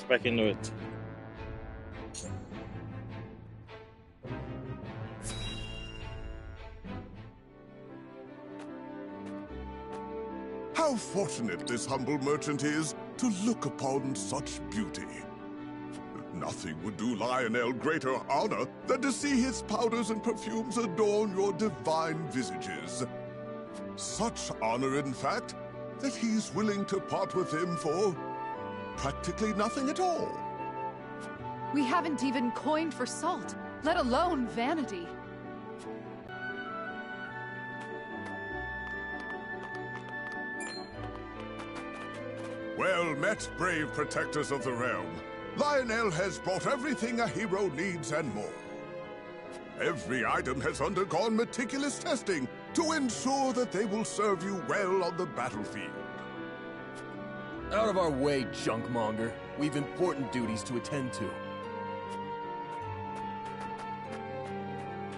back into it. How fortunate this humble merchant is to look upon such beauty. Nothing would do Lionel greater honor than to see his powders and perfumes adorn your divine visages. Such honor, in fact, that he's willing to part with them for practically nothing at all. We haven't even coined for salt, let alone vanity. Well met, brave protectors of the realm. Lionel has brought everything a hero needs and more. Every item has undergone meticulous testing to ensure that they will serve you well on the battlefield. Out of our way, junkmonger. We've important duties to attend to.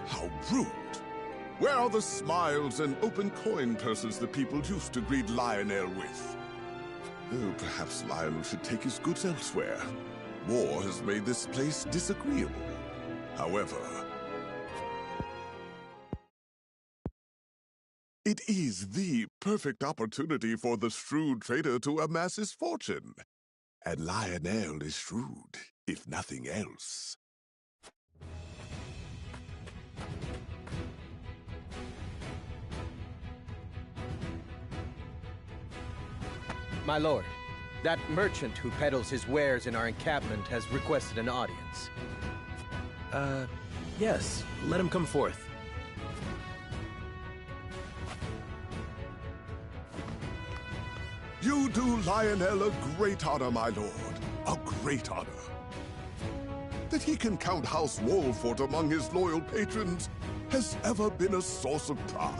How rude. Where are the smiles and open coin purses the people used to greet Lionel with? Oh, perhaps Lionel should take his goods elsewhere. War has made this place disagreeable. However, it is the perfect opportunity for the shrewd trader to amass his fortune. And Lionel is shrewd, if nothing else. My lord, that merchant who peddles his wares in our encampment has requested an audience. Yes. Let him come forth. You do Lionel a great honor, my lord. A great honor. That he can count House Wolfort among his loyal patrons has ever been a source of pride.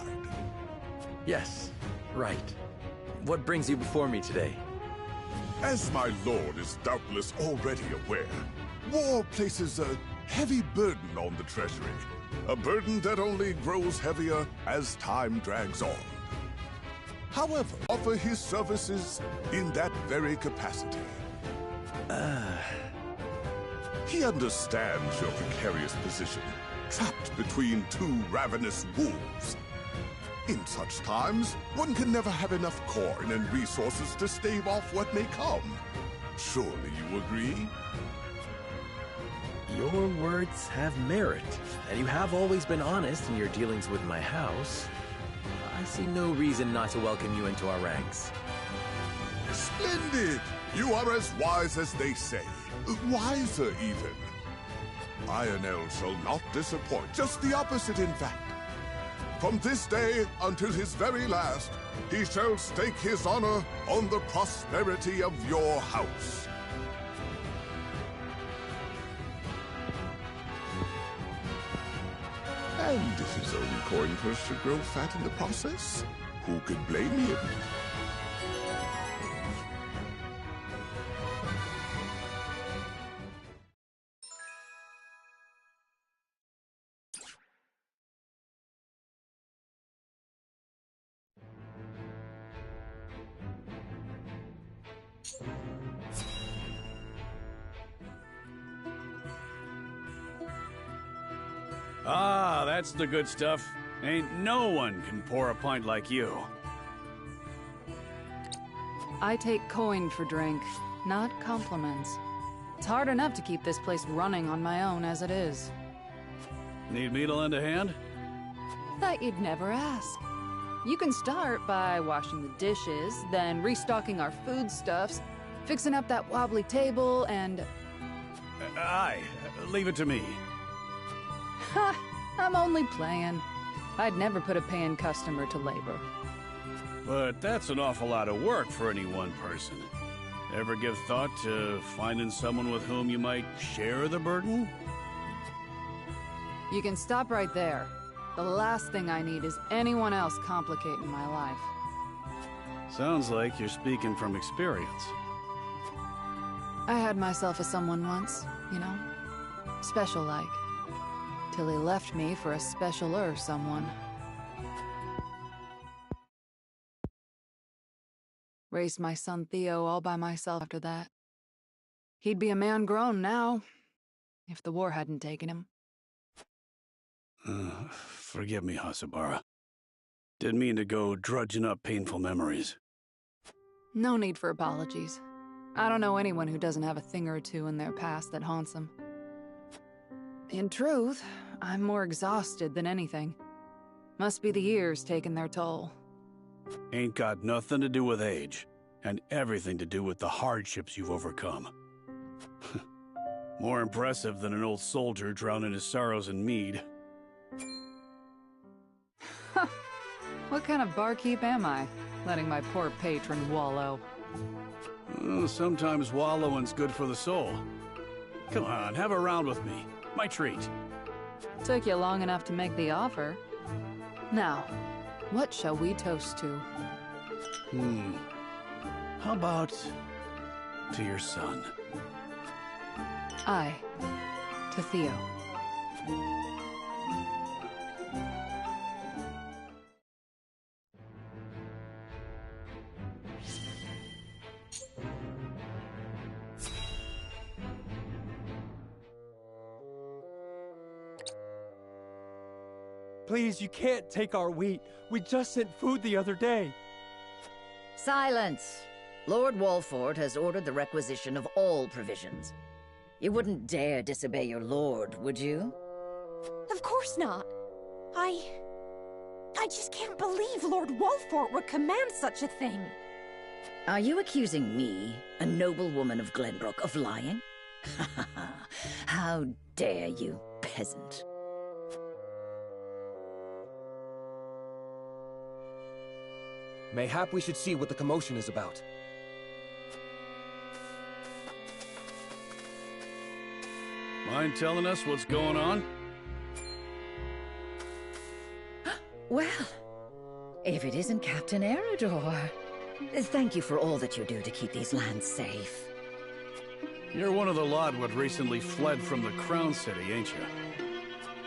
Yes. Right. What brings you before me today? As my lord is doubtless already aware, war places a heavy burden on the treasury. A burden that only grows heavier as time drags on. However, offer his services in that very capacity. He understands your precarious position, trapped between two ravenous wolves. In such times, one can never have enough coin and resources to stave off what may come. Surely you agree? Your words have merit, and you have always been honest in your dealings with my house. I see no reason not to welcome you into our ranks. Splendid! You are as wise as they say. Wiser, even. Lionel shall not disappoint. Just the opposite, in fact. From this day until his very last, he shall stake his honor on the prosperity of your house. And if his own coin purse should grow fat in the process, who could blame him? Ah, that's the good stuff. Ain't no one can pour a pint like you. I take coin for drink, not compliments. It's hard enough to keep this place running on my own as it is. Need me to lend a hand? Thought you'd never ask. You can start by washing the dishes, then restocking our foodstuffs, fixing up that wobbly table, and... Aye, leave it to me. Ha! I'm only playing. I'd never put a paying customer to labor. But that's an awful lot of work for any one person. Ever give thought to finding someone with whom you might share the burden? You can stop right there. The last thing I need is anyone else complicating my life. Sounds like you're speaking from experience. I had myself a someone once, you know? Special-like. Till he left me for a specialer someone. Raised my son Theo all by myself after that. He'd be a man grown now, if the war hadn't taken him. Forgive me, Hasabara. Didn't mean to go drudging up painful memories. No need for apologies. I don't know anyone who doesn't have a thing or two in their past that haunts them. In truth, I'm more exhausted than anything. Must be the years taking their toll. Ain't got nothing to do with age, and everything to do with the hardships you've overcome. More impressive than an old soldier drowning his sorrows in mead. What kind of barkeep am I, letting my poor patron wallow? Sometimes wallowing's good for the soul. Come on, have a round with me. My treat. Took you long enough to make the offer. Now, what shall we toast to? How about to your son? I, to Theo. Please, you can't take our wheat. We just sent food the other day. Silence! Lord Walford has ordered the requisition of all provisions. You wouldn't dare disobey your lord, would you? Of course not. I just can't believe Lord Walford would command such a thing. Are you accusing me, a noble woman of Glenbrook, of lying? How dare you, peasant? Mayhap we should see what the commotion is about. Mind telling us what's going on? Well, if it isn't Captain Eridor. Thank you for all that you do to keep these lands safe. You're one of the lot what recently fled from the Crown City, ain't you?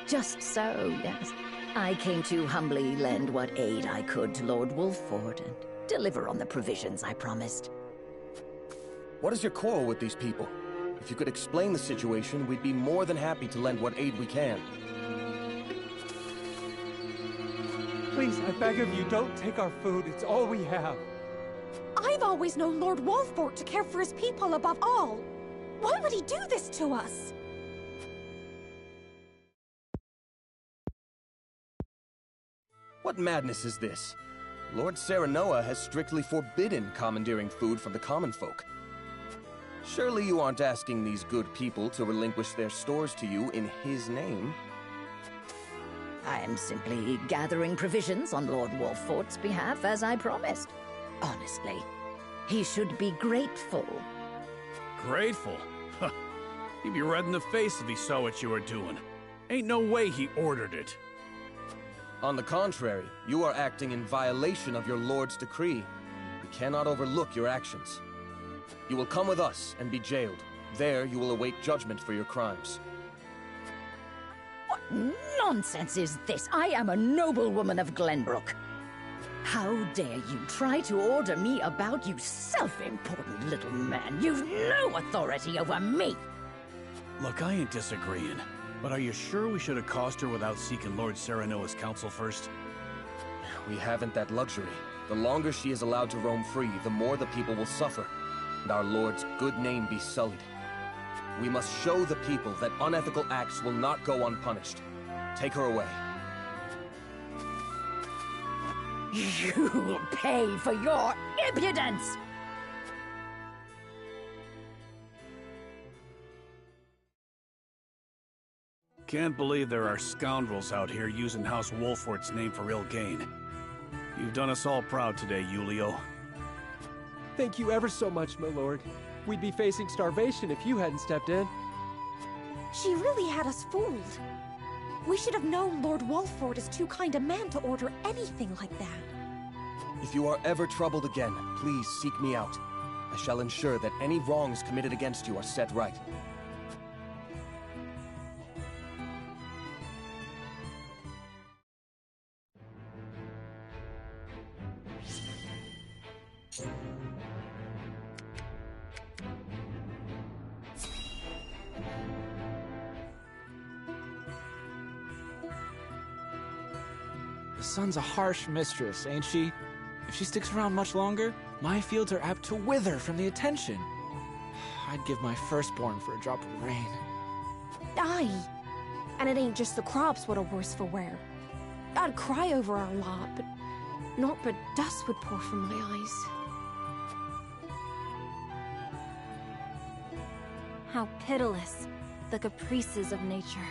Just so, yes. I came to humbly lend what aid I could to Lord Wolford and deliver on the provisions I promised. What is your quarrel with these people? If you could explain the situation, we'd be more than happy to lend what aid we can. Please, I beg of you, don't take our food. It's all we have. I've always known Lord Walford to care for his people above all. Why would he do this to us? What madness is this? Lord Serenoa has strictly forbidden commandeering food from the common folk. Surely you aren't asking these good people to relinquish their stores to you in his name? I am simply gathering provisions on Lord Walford's behalf, as I promised. Honestly, he should be grateful. Grateful? Huh. He'd be red in the face if he saw what you were doing. Ain't no way he ordered it. On the contrary, you are acting in violation of your lord's decree. We cannot overlook your actions. You will come with us and be jailed. There you will await judgment for your crimes. What nonsense is this? I am a noblewoman of Glenbrook. How dare you try to order me about, you self-important little man? You've no authority over me! Look, I ain't disagreeing, but are you sure we should accost her without seeking Lord Serenoa's counsel first? We haven't that luxury. The longer she is allowed to roam free, the more the people will suffer, and our lord's good name be sullied. We must show the people that unethical acts will not go unpunished. Take her away. You'll pay for your impudence! Can't believe there are scoundrels out here using House Wolford's name for ill gain. You've done us all proud today, Julio. Thank you ever so much, my lord. We'd be facing starvation if you hadn't stepped in. She really had us fooled. We should have known Lord Walford is too kind a man to order anything like that. If you are ever troubled again, please seek me out. I shall ensure that any wrongs committed against you are set right. sun's a harsh mistress, ain't she? If she sticks around much longer, my fields are apt to wither from the attention. I'd give my firstborn for a drop of rain. Aye. And it ain't just the crops what are worse for wear. I'd cry over our lot, but naught but dust would pour from my eyes. How pitiless, the caprices of nature.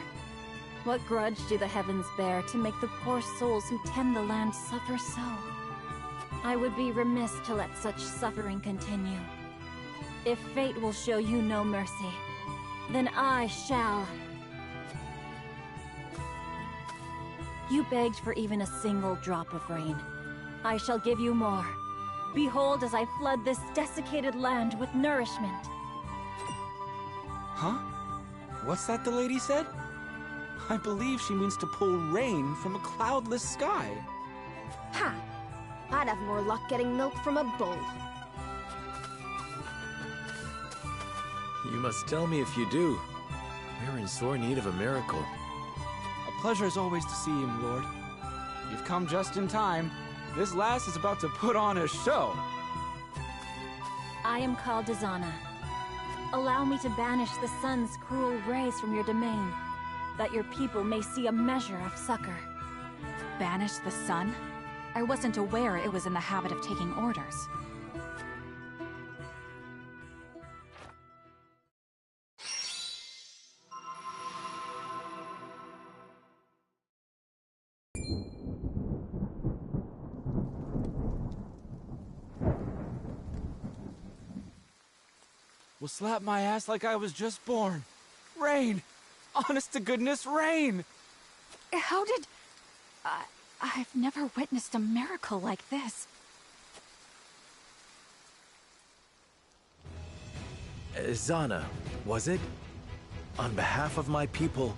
What grudge do the heavens bear to make the poor souls who tend the land suffer so? I would be remiss to let such suffering continue. If fate will show you no mercy, then I shall. You begged for even a single drop of rain. I shall give you more. Behold as I flood this desiccated land with nourishment. Huh? What's that the lady said? I believe she means to pull rain from a cloudless sky. Ha! I'd have more luck getting milk from a bull. You must tell me if you do. We're in sore need of a miracle. A pleasure as always to see you, my lord. You've come just in time. This lass is about to put on a show. I am called Dazana. Allow me to banish the sun's cruel rays from your domain, that your people may see a measure of succor. Banish the sun? I wasn't aware it was in the habit of taking orders. Will slap my ass like I was just born. Rain! Honest to goodness, rain! How did... I've never witnessed a miracle like this. Zana, was it? On behalf of my people,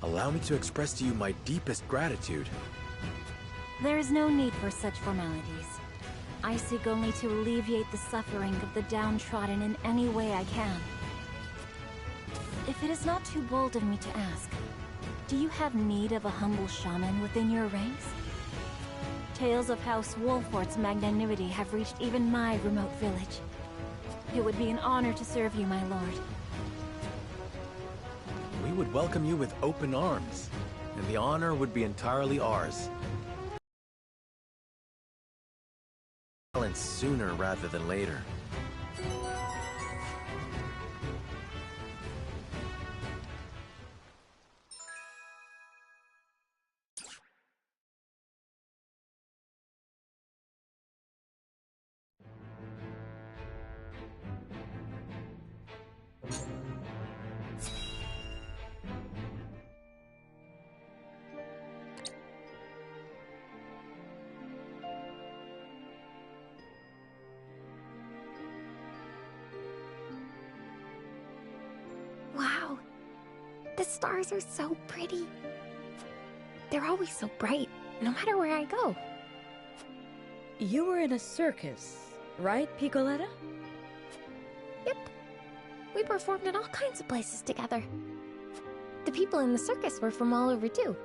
allow me to express to you my deepest gratitude. There is no need for such formalities. I seek only to alleviate the suffering of the downtrodden in any way I can. If it is not too bold of me to ask, do you have need of a humble shaman within your ranks? Tales of House Wolfort's magnanimity have reached even my remote village. It would be an honor to serve you, my lord. We would welcome you with open arms, and the honor would be entirely ours. And sooner rather than later. Wow. The stars are so pretty. They're always so bright, no matter where I go. You were in a circus, right, Piccoletta? Yep. We performed in all kinds of places together. The people in the circus were from all over, too.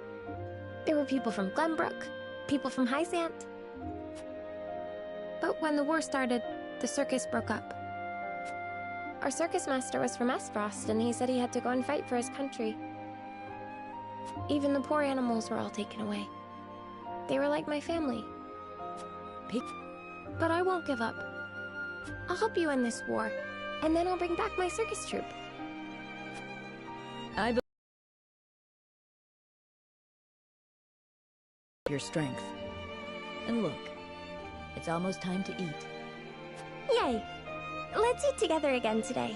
There were people from Glenbrook, people from Hyzant. But when the war started, the circus broke up. Our circus master was from Esfrost, and he said he had to go and fight for his country. Even the poor animals were all taken away. They were like my family. But I won't give up. I'll help you in this war, and then I'll bring back my circus troupe. I believe your strength. And look, it's almost time to eat. Yay! Let's eat together again today.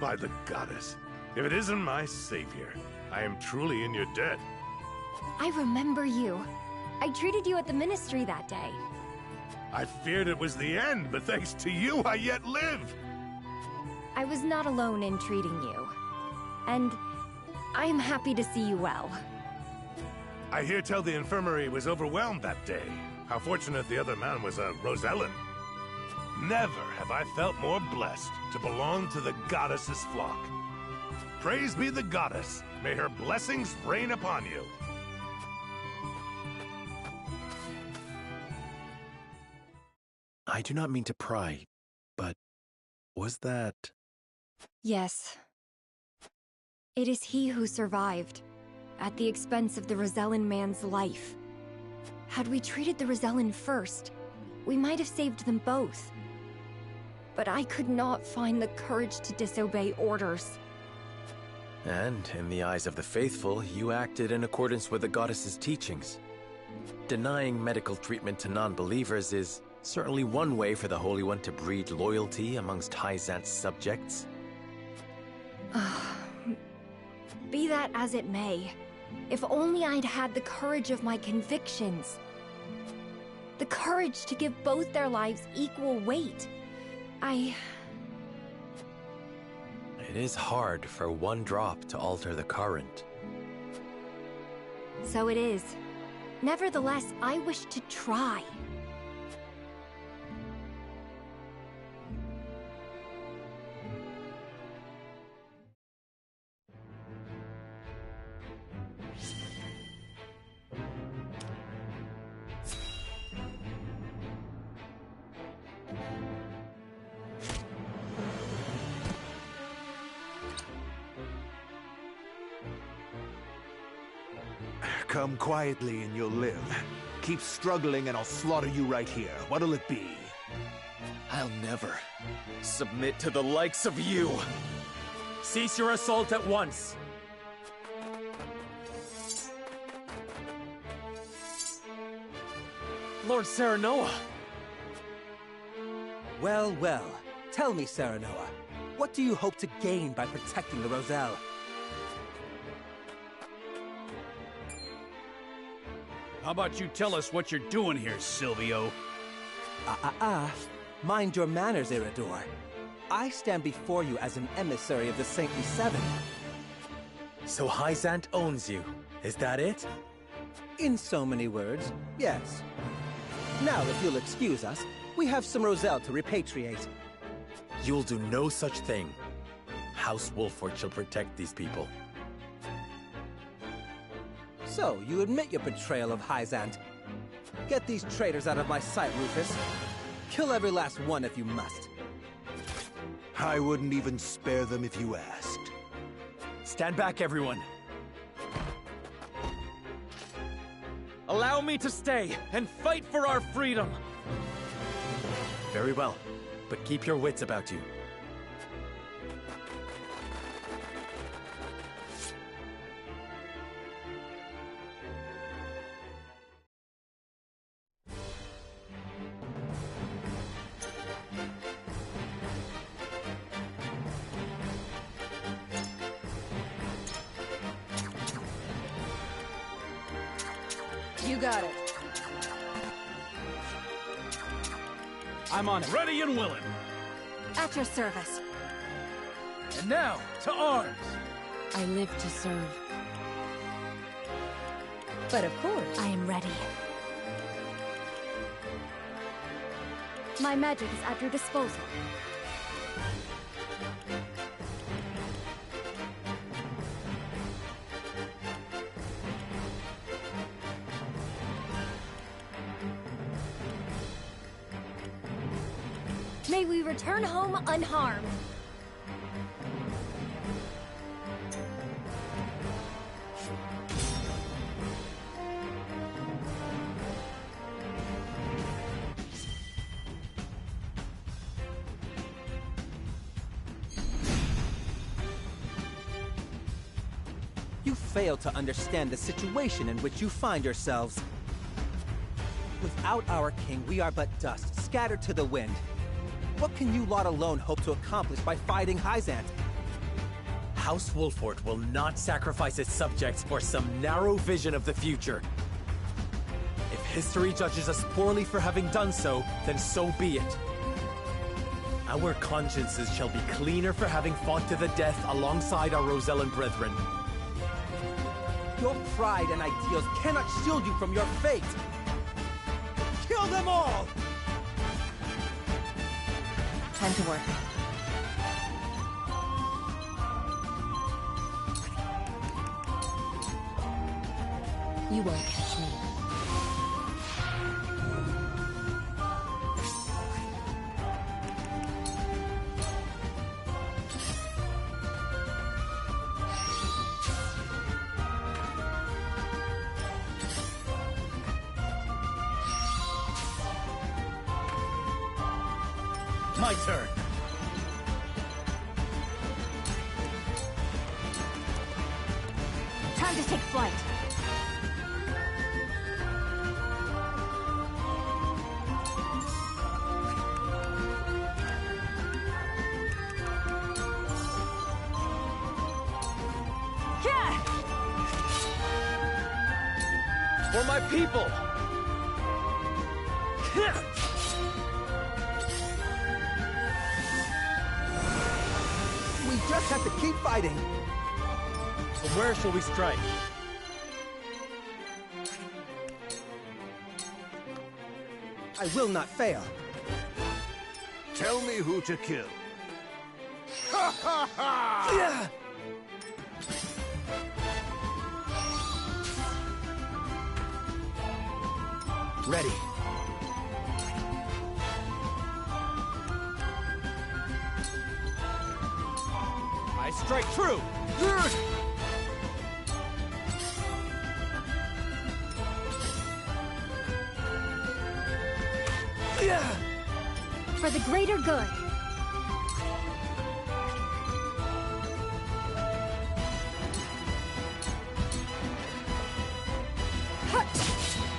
By the goddess, if it isn't my savior, I am truly in your debt. I remember you. I treated you at the ministry that day. I feared it was the end, but thanks to you, I yet live! I was not alone in treating you. And I am happy to see you well. I hear tell the infirmary was overwhelmed that day. How fortunate the other man was a Rosellan. Never have I felt more blessed to belong to the goddess's flock. Praise be the goddess. May her blessings rain upon you. I do not mean to pry, but was that... Yes. It is he who survived, at the expense of the Rosellan man's life. Had we treated the Rosellan first, we might have saved them both. But I could not find the courage to disobey orders. And, in the eyes of the faithful, you acted in accordance with the goddess's teachings. Denying medical treatment to non-believers is certainly one way for the Holy One to breed loyalty amongst Hyzant's subjects. Be that as it may, if only I'd had the courage of my convictions. The courage to give both their lives equal weight. It is hard for one drop to alter the current. So it is. Nevertheless, I wish to try. Come quietly and you'll live. Keep struggling and I'll slaughter you right here. What'll it be? I'll never submit to the likes of you. Cease your assault at once. Lord Serenoa! Well, well. Tell me, Serenoa, what do you hope to gain by protecting the Roselle? How about you tell us what you're doing here, Silvio? Mind your manners, Iridor. I stand before you as an emissary of the Saintly Seven. So Hyzant owns you, is that it? In so many words, yes. Now, if you'll excuse us, we have some Roselle to repatriate. You'll do no such thing. House Wolford shall protect these people. So, you admit your betrayal of Hyzant. Get these traitors out of my sight, Rufus. Kill every last one if you must. I wouldn't even spare them if you asked. Stand back, everyone. Allow me to stay and fight for our freedom. Very well, but keep your wits about you. You got it. I'm on it. Ready and willing. At your service. And now, to arms. I live to serve. But of course, I am ready. My magic is at your disposal. May we return home unharmed. You fail to understand the situation in which you find yourselves. Without our king, we are but dust, scattered to the wind. What can you lot alone hope to accomplish by fighting Hyzant? House Wolford will not sacrifice its subjects for some narrow vision of the future. If history judges us poorly for having done so, then so be it. Our consciences shall be cleaner for having fought to the death alongside our Rosellan brethren. Your pride and ideals cannot shield you from your fate! Kill them all! Time to work. You won't catch me. My turn. Time to take flight. For my people! We just have to keep fighting! From where shall we strike? I will not fail. Tell me who to kill. Yeah! Ready. I strike true! For the greater good.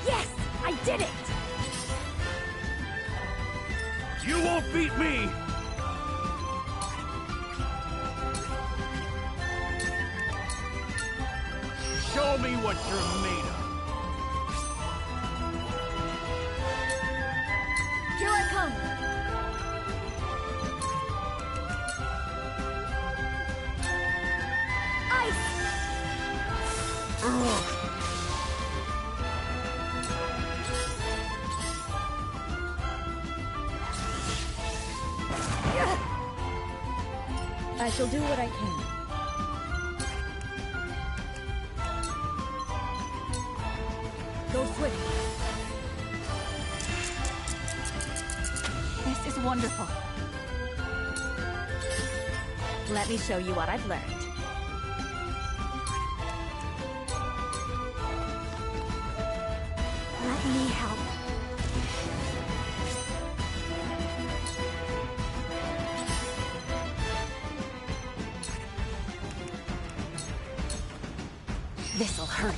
Yes! I did it! You won't beat me! Show me what you're made of. Here I come! I shall do what I can. Go swift. This is wonderful. Let me show you what I've learned. Let me help. This'll hurt.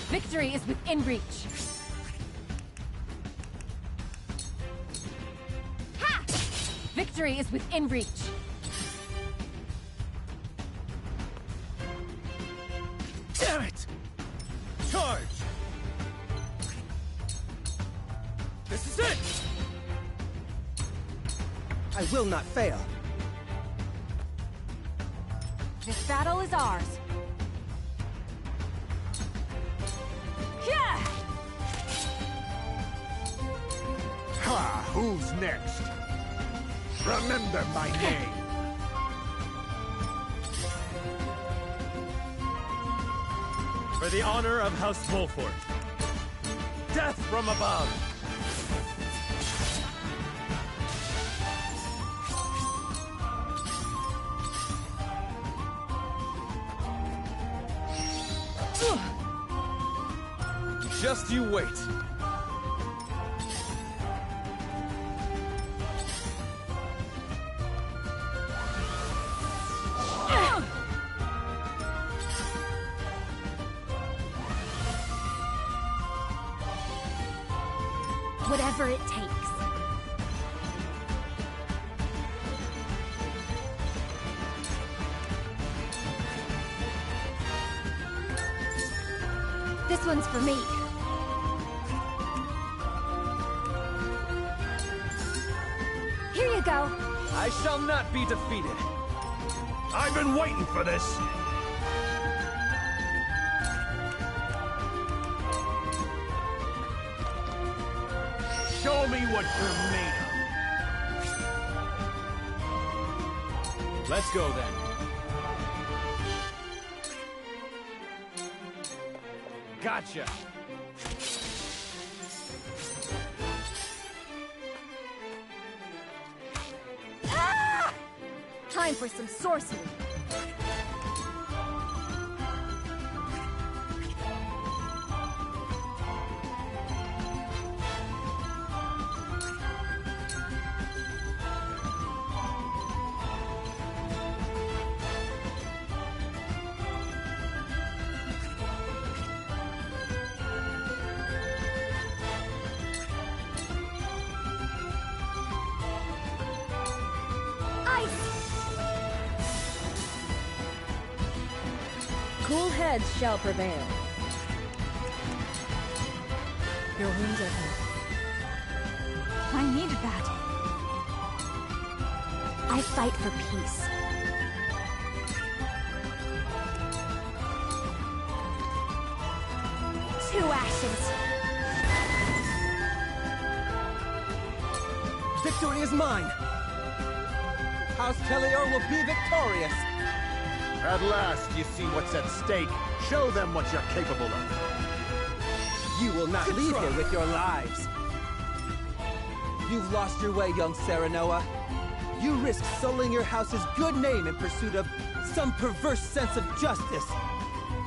Victory is within reach. Ha! Victory is within reach. Damn it! Charge! This is it! I will not fail. This battle is ours. Ha! Who's next? Remember my name. For the honor of House Wolford. Death from above! Just you wait. Whatever it takes. This one's for me. shall... I shall not be defeated. I've been waiting for this. Show me what you're made of. Let's go then. Gotcha. Ah! Time for some sorcery. Cool heads shall prevail. Your wounds are healed. I needed that. I fight for peace. Two ashes. Victory is mine! House Tellior will be victorious! At last, you see what's at stake. Show them what you're capable of. You will not leave here with your lives. You've lost your way, young Serenoa. You risk sullying your house's good name in pursuit of some perverse sense of justice.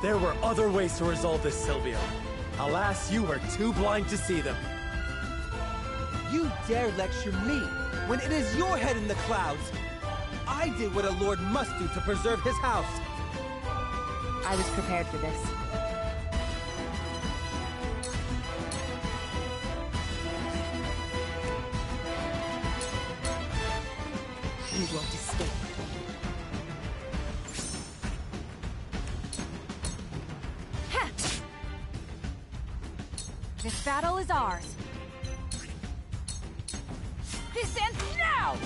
There were other ways to resolve this, Silvio. Alas, you were too blind to see them. You dare lecture me when it is your head in the clouds. I did what a lord must do to preserve his house. I was prepared for this. You won't escape. Ha! This battle is ours. This ends now!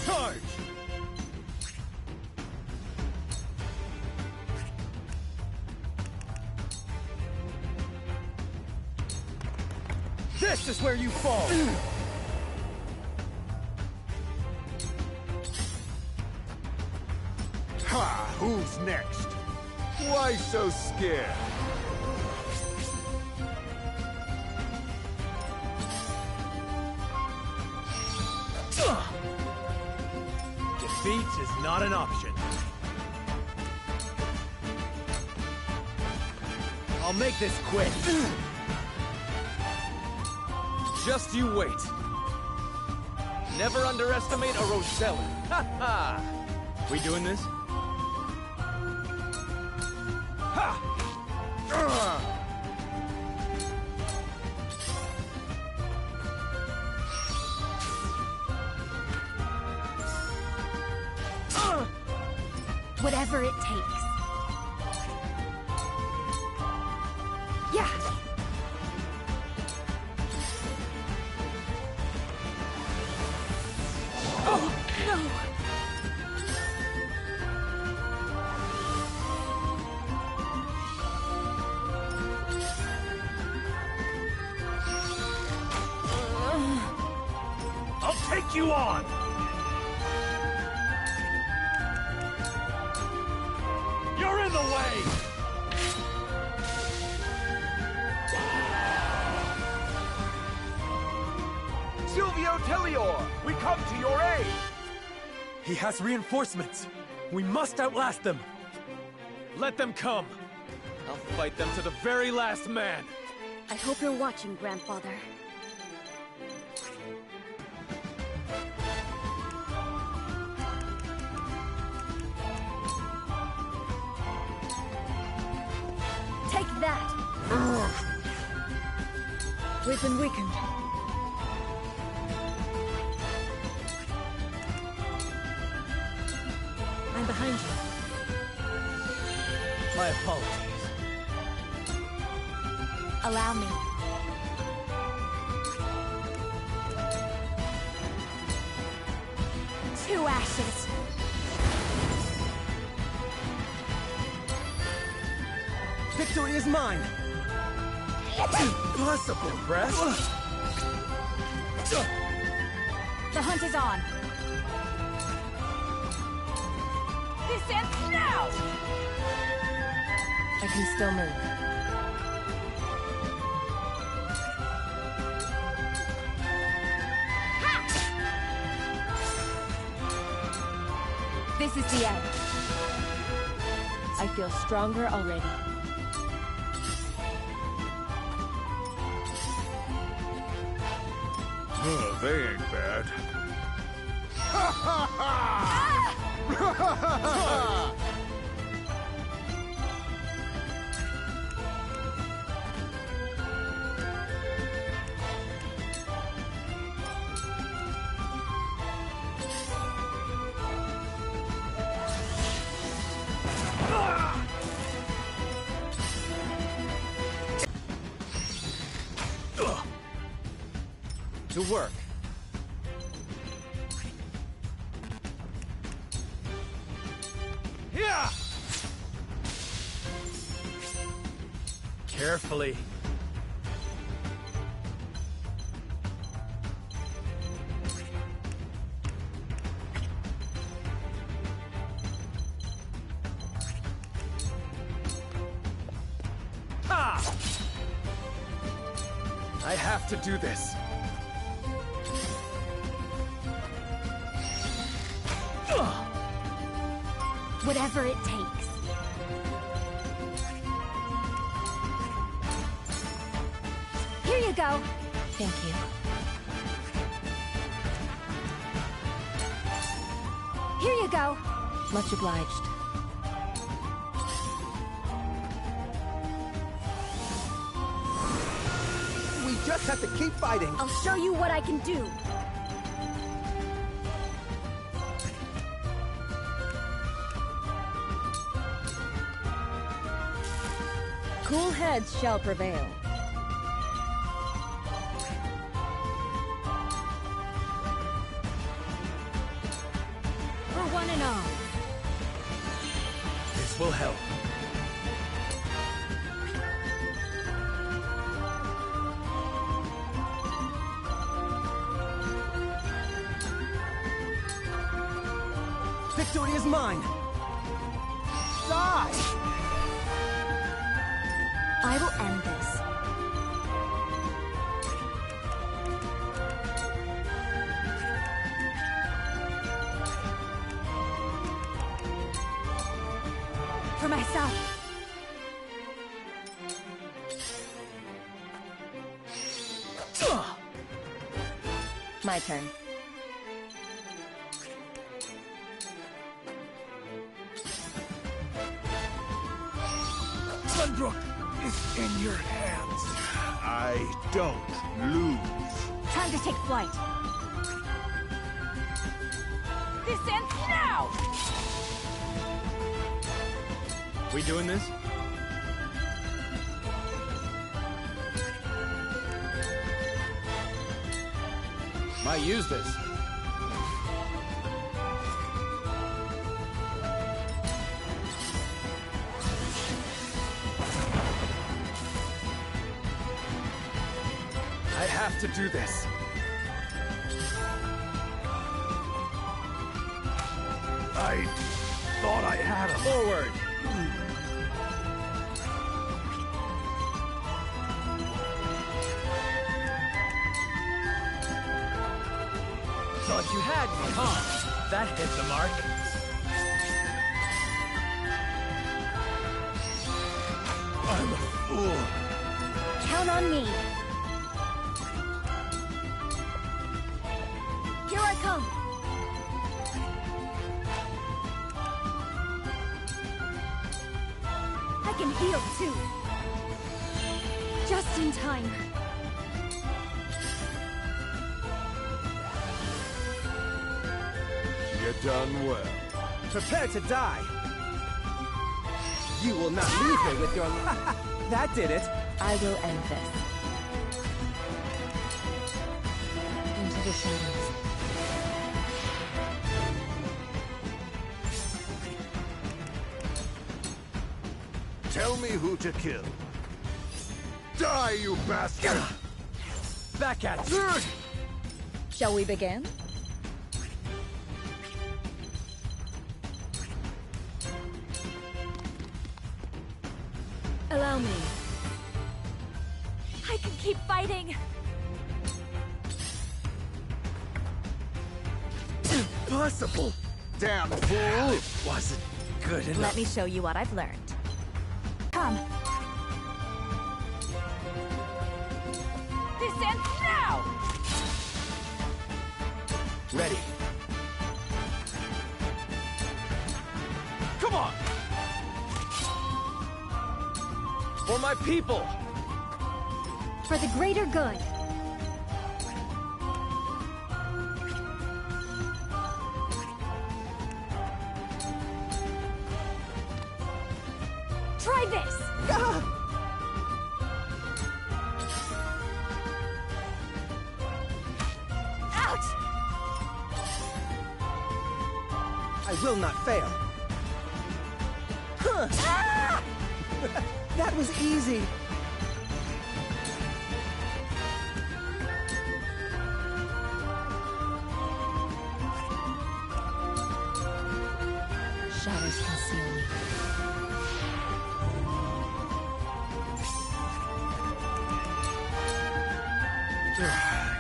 Charge! This is where you fall! Ha! Who's next? Why so scared? Defeat is not an option. I'll make this quick. Just you wait. Never underestimate a Rosellan. Ha ha! We doing this? Ha! Whatever it takes. Yeah! Oh, no! I'll take you on! You're in the way! Silvio Tellior, we come to your aid! He has reinforcements. We must outlast them. Let them come. I'll fight them to the very last man. I hope you're watching, Grandfather. Take that! We've been weakened. I'm behind you. My apologies. Allow me. to ashes. Victory is mine! Impossible, Press! The hunt is on. This ends now! I can still move. This is the end. I feel stronger already. They ain't bad. To work. Yeah! Carefully. Ha! I have to do this. Whatever it takes. Here you go. Thank you. Here you go. Much obliged. We just have to keep fighting. I'll show you what I can do. Cool heads shall prevail. For one and all. This will help. Victory is mine! Die! I will end this. For myself. My turn. Sunbrook is in your hands. I don't lose. Time to take flight. This ends now! We doing this? Might use this. I have to do this. I thought I had him. Forward! Thought you had me, huh? That hit the mark. I'm a fool. Count on me. Here I come. I can heal too. Just in time. You done well. Prepare to die! You will not leave me with your... That did it! I will end this. Into the shadows. Tell me who to kill. Die, you bastard! Back at you! Shall we begin? Allow me. I can keep fighting. Impossible! Damn fool! It wasn't good enough. Let me show you what I've learned. Come. This ends now! Ready. Come on! For my people! For the greater good. Try this! Ouch! I will not fail. Huh. Ah! That was easy. Shadows conceal me.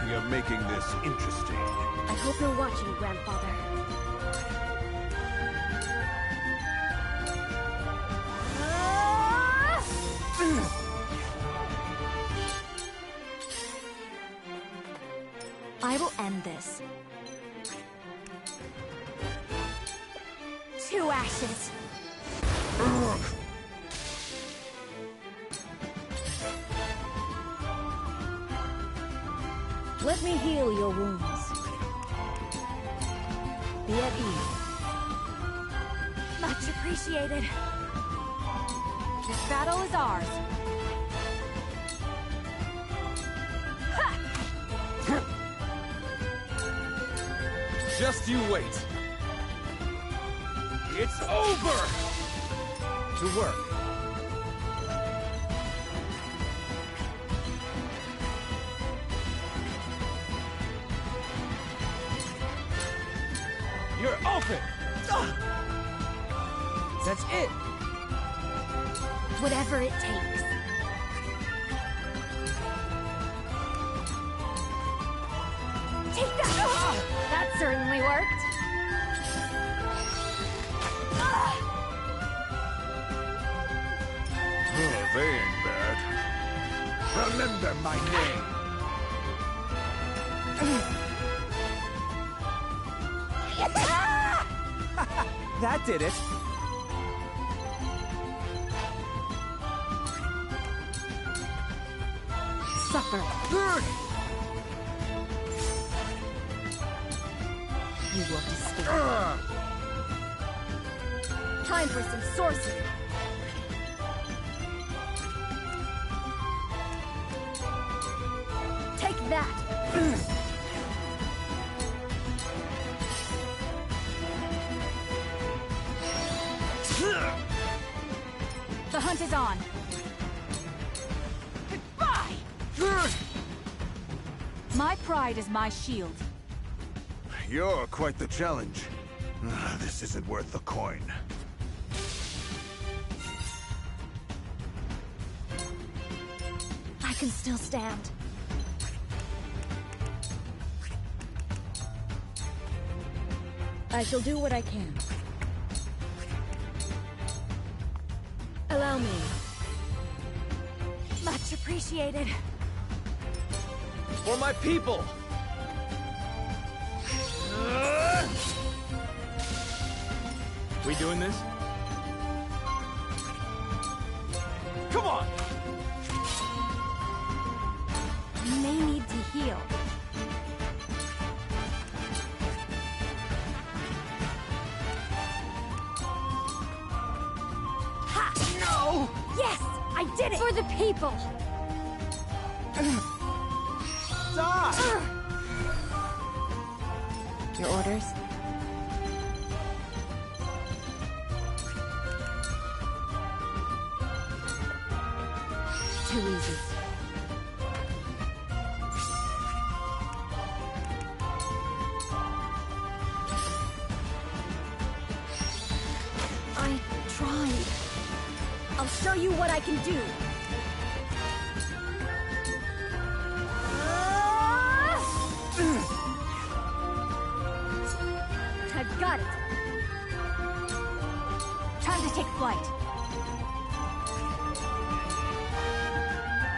You're making this interesting. I hope you're watching, Grandfather. I will end this. 2 ashes. Let me heal your wounds. Be at ease. Much appreciated. This battle is ours. Just you wait. It's over! To work. You're open! That's it! Whatever it takes. Take that! That certainly worked. Oh, they ain't bad. Remember my name. That did it. Suffer. You will escape. Time for some sorcery. Take that. The hunt is on. Goodbye! My pride is my shield. You're quite the challenge. This isn't worth the coin. I can still stand. I shall do what I can. Allow me. Much appreciated. For my people! We doing this? Come on! You may need to heal. Ha! No! Yes! I did it! For the people! Die! Your orders? too easy. I tried. I'll show you what I can do. I've got it. Time to take flight.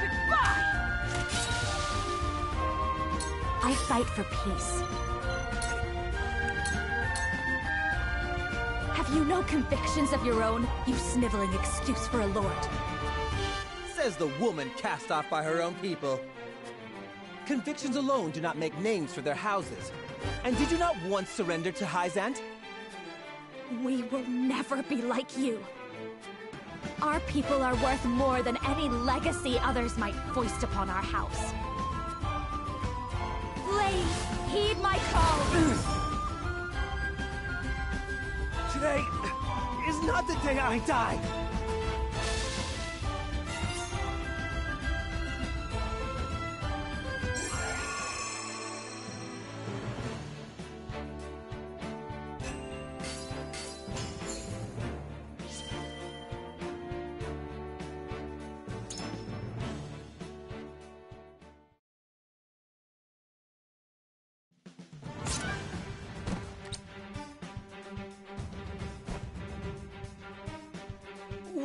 Goodbye! I fight for peace. Have you no convictions of your own, you sniveling excuse for a lord? Says the woman cast off by her own people. Convictions alone do not make names for their houses. And did you not once surrender to Hyzant? We will never be like you. Our people are worth more than any legacy others might foist upon our house. Please, heed my call! Today is not the day I die!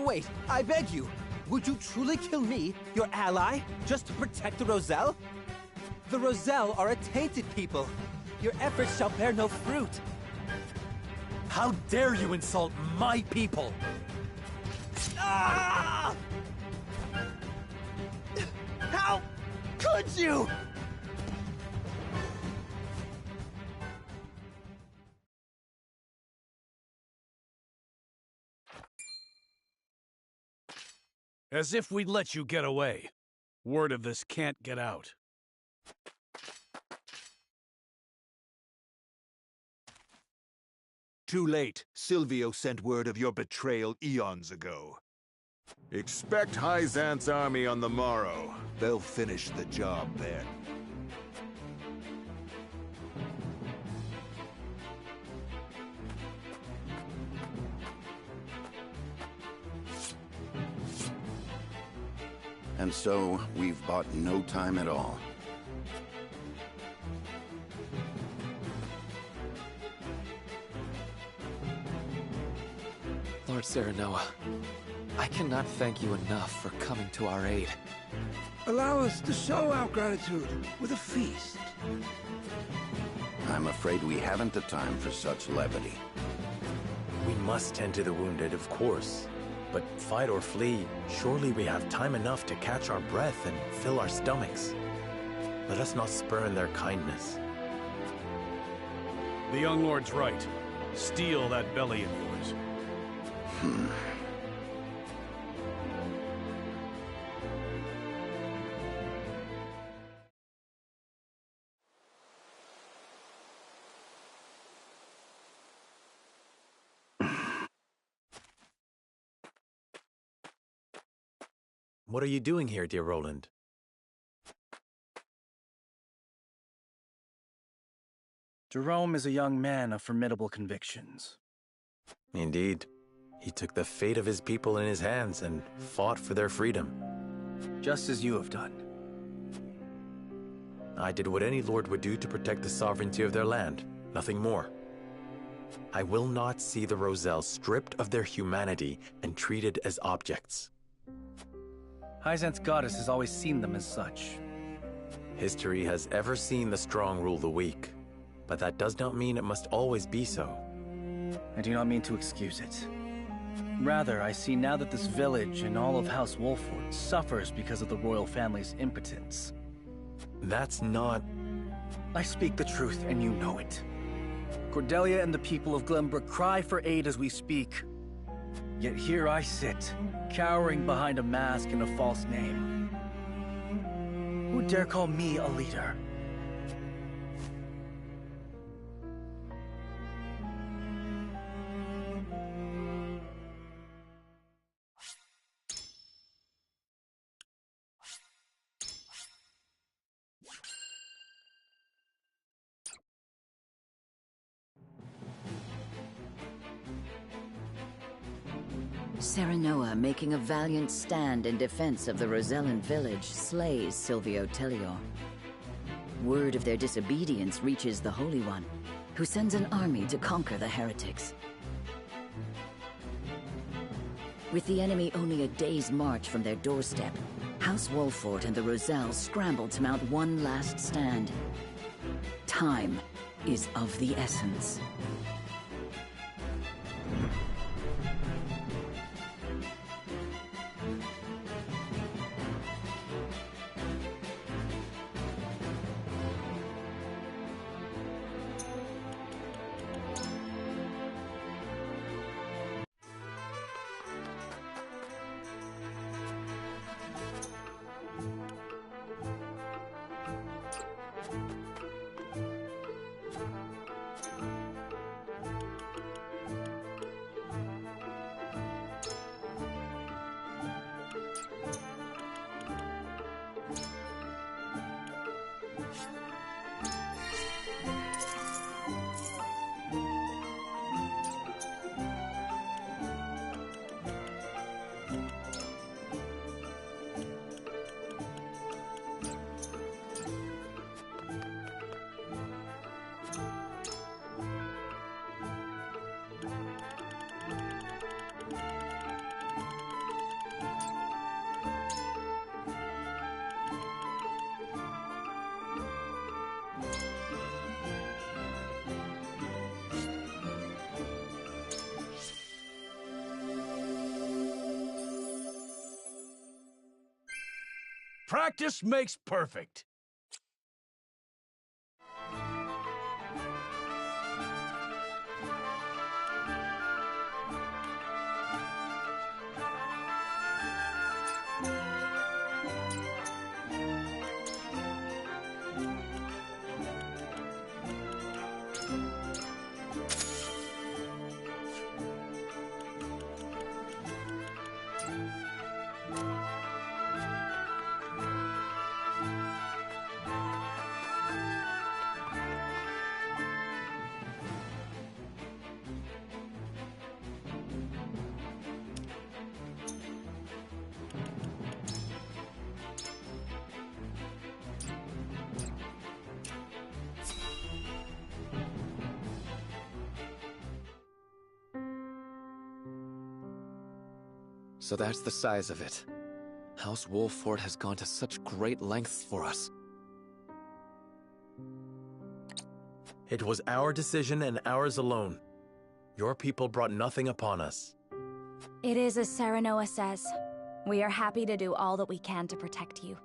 Wait, I beg you. Would you truly kill me, your ally, just to protect the Roselle? The Roselle are a tainted people. Your efforts shall bear no fruit. How dare you insult my people? Ah! How could you? As if we'd let you get away. Word of this can't get out. Too late. Silvio sent word of your betrayal eons ago. Expect Hyzant's army on the morrow. They'll finish the job then. And so, we've bought no time at all. Lord Serenoa, I cannot thank you enough for coming to our aid. Allow us to show our gratitude with a feast. I'm afraid we haven't the time for such levity. We must tend to the wounded, of course. But fight or flee, surely we have time enough to catch our breath and fill our stomachs. Let us not spurn their kindness. The young lord's right. Steal that belly of yours. What are you doing here, dear Roland? Jerome is a young man of formidable convictions. Indeed. He took the fate of his people in his hands and fought for their freedom. Just as you have done. I did what any lord would do to protect the sovereignty of their land, nothing more. I will not see the Roselle stripped of their humanity and treated as objects. Hyzant's goddess has always seen them as such. History has ever seen the strong rule the weak, but that does not mean it must always be so. I do not mean to excuse it. Rather, I see now that this village and all of House Wolfwood suffers because of the royal family's impotence. That's not... I speak the truth, and you know it. Cordelia and the people of Glenbrook cry for aid as we speak. Yet here I sit, cowering behind a mask and a false name. Who dare call me a leader? Serenoa, making a valiant stand in defense of the Rosellan village, slays Silvio Tellior. Word of their disobedience reaches the Holy One, who sends an army to conquer the heretics. With the enemy only a day's march from their doorstep, House Wolfort and the Roselle scramble to mount one last stand. Time is of the essence. Practice makes perfect. So that's the size of it. House Wolfort has gone to such great lengths for us. It was our decision and ours alone. Your people brought nothing upon us. It is as Serenoa says. We are happy to do all that we can to protect you.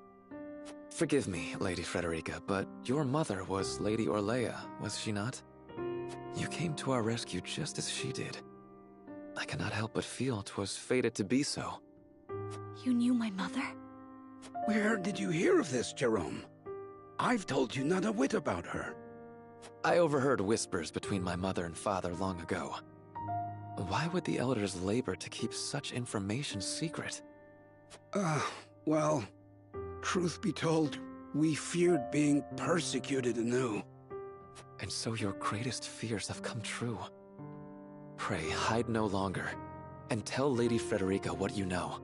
Forgive me, Lady Frederica, but your mother was Lady Orlea, was she not? You came to our rescue just as she did. I cannot help but feel 'twas fated to be so. You knew my mother? Where did you hear of this, Jerome? I've told you not a whit about her. I overheard whispers between my mother and father long ago. Why would the elders labor to keep such information secret? Well, truth be told, we feared being persecuted anew. And so your greatest fears have come true. Pray, hide no longer, and tell Lady Frederica what you know.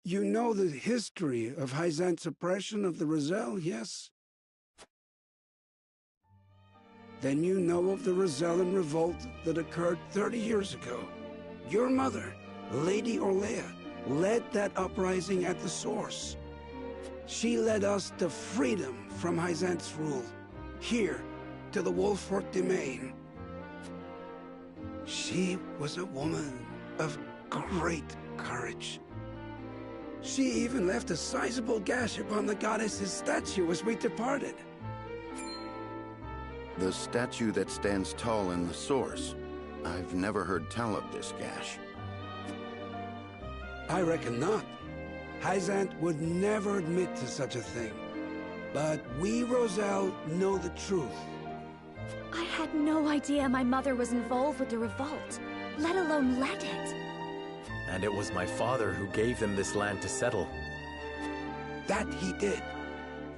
You know the history of Hyzant's oppression of the Roselle, yes? Then you know of the Rosellan revolt that occurred 30 years ago. Your mother, Lady Orlea, led that uprising at the source. She led us to freedom from Hyzant's rule, here to the Wolfort domain. She was a woman of great courage. She even left a sizable gash upon the goddess's statue as we departed. The statue that stands tall in the source. I've never heard tell of this gash. I reckon not. Hyzant would never admit to such a thing. But we, Roselle, know the truth. I had no idea my mother was involved with the revolt, let alone led it. And it was my father who gave them this land to settle. That he did.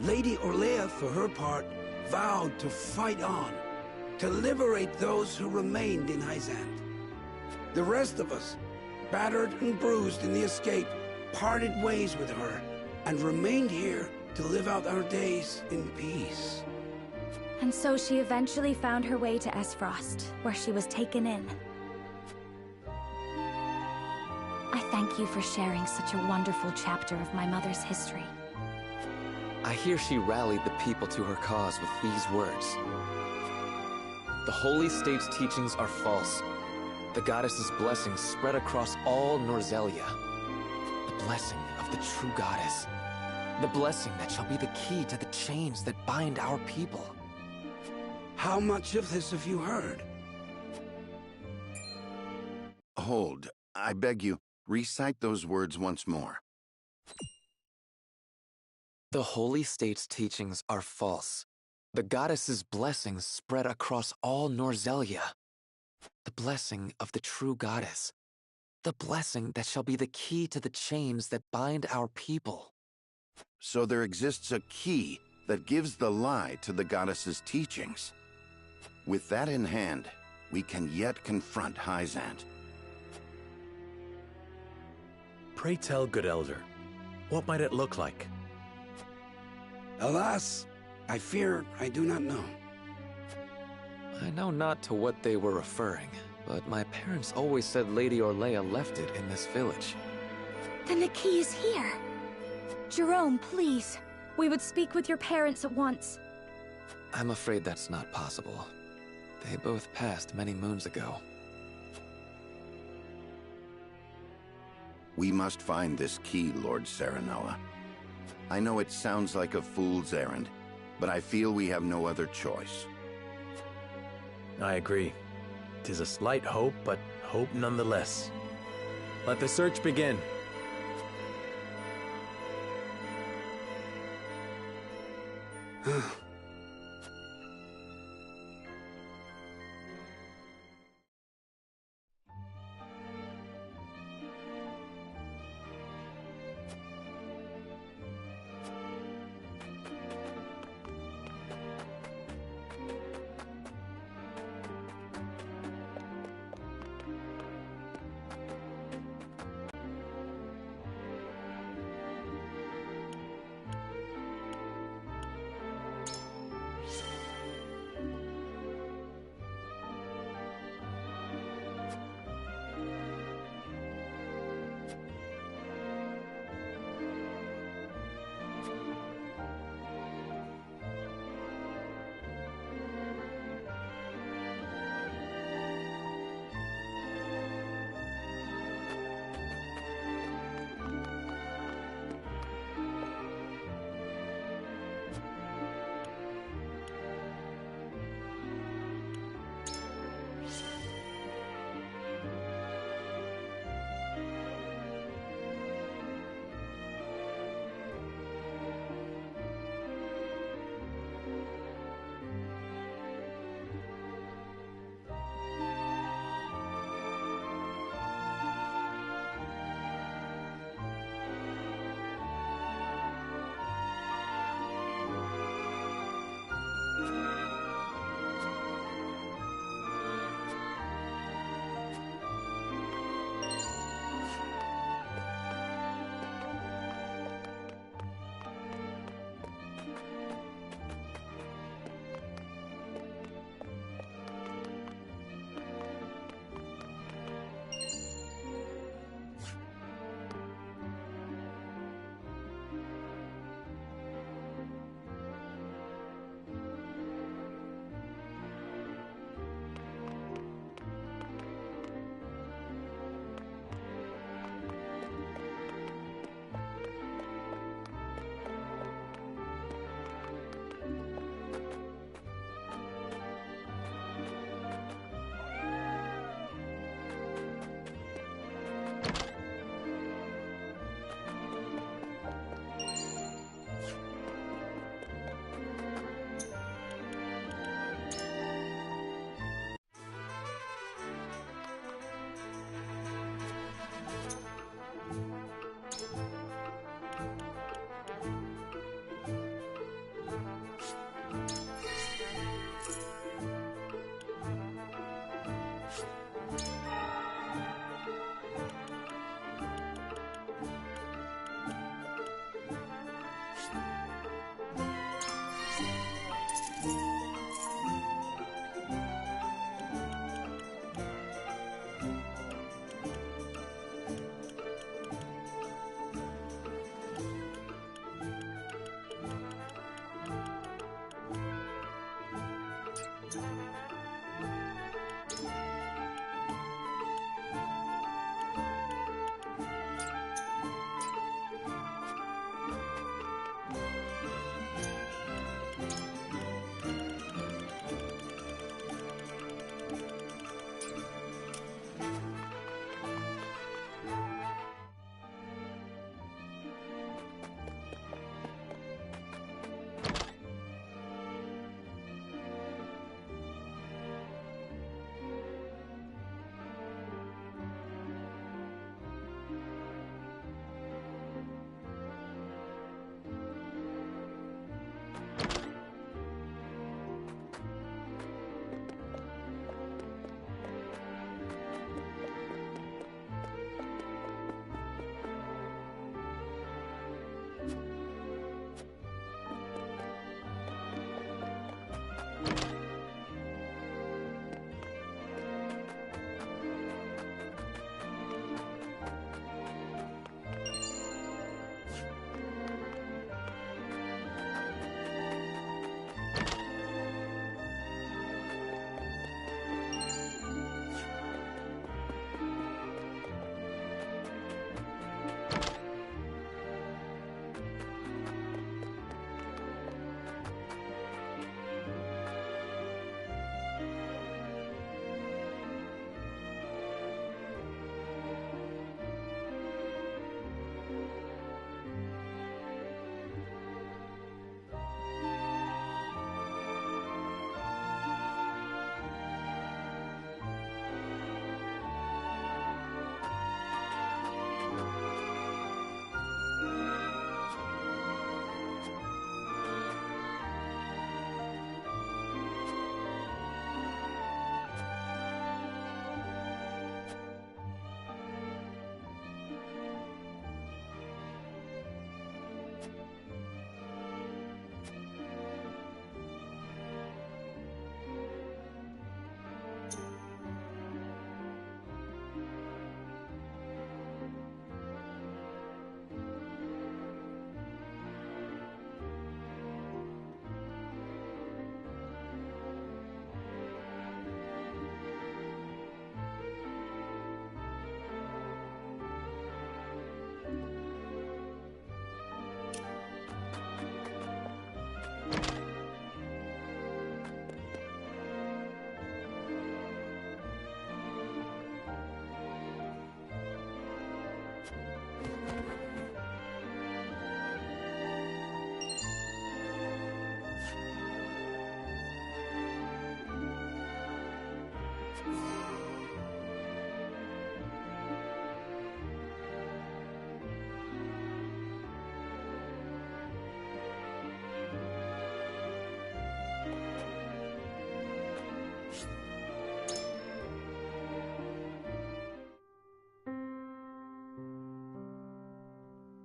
Lady Orlea, for her part, vowed to fight on, to liberate those who remained in Hyzant. The rest of us, battered and bruised in the escape, parted ways with her and remained here to live out our days in peace. And so she eventually found her way to Esfrost, where she was taken in. I thank you for sharing such a wonderful chapter of my mother's history. I hear she rallied the people to her cause with these words. The Holy State's teachings are false. The goddess's blessings spread across all Norzelia. The blessing of the true goddess. The blessing that shall be the key to the chains that bind our people. How much of this have you heard? Hold. I beg you, recite those words once more. The Holy State's teachings are false. The goddess's blessings spread across all Norzelia. The blessing of the true goddess. The blessing that shall be the key to the chains that bind our people. So there exists a key that gives the lie to the goddess's teachings. With that in hand, we can yet confront Hyzant. Pray tell, good elder, what might it look like? Alas, I fear I do not know. I know not to what they were referring, but my parents always said Lady Orlea left it in this village. Then the key is here. Jerome, please. We would speak with your parents at once. I'm afraid that's not possible. They both passed many moons ago. We must find this key, Lord Serenella. I know it sounds like a fool's errand, but I feel we have no other choice. I agree. 'Tis a slight hope, but hope nonetheless. Let the search begin.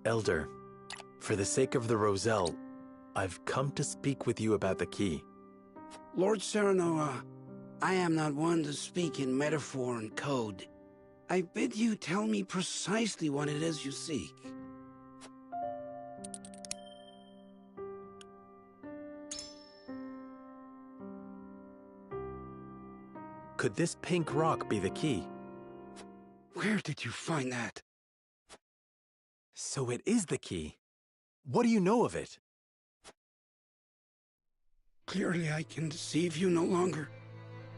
Elder, for the sake of the Roselle, I've come to speak with you about the key. Lord Serenoa, I am not one to speak in metaphor and code. I bid you tell me precisely what it is you seek. Could this pink rock be the key? Where did you find that? So it is the key. What do you know of it? Clearly I can deceive you no longer.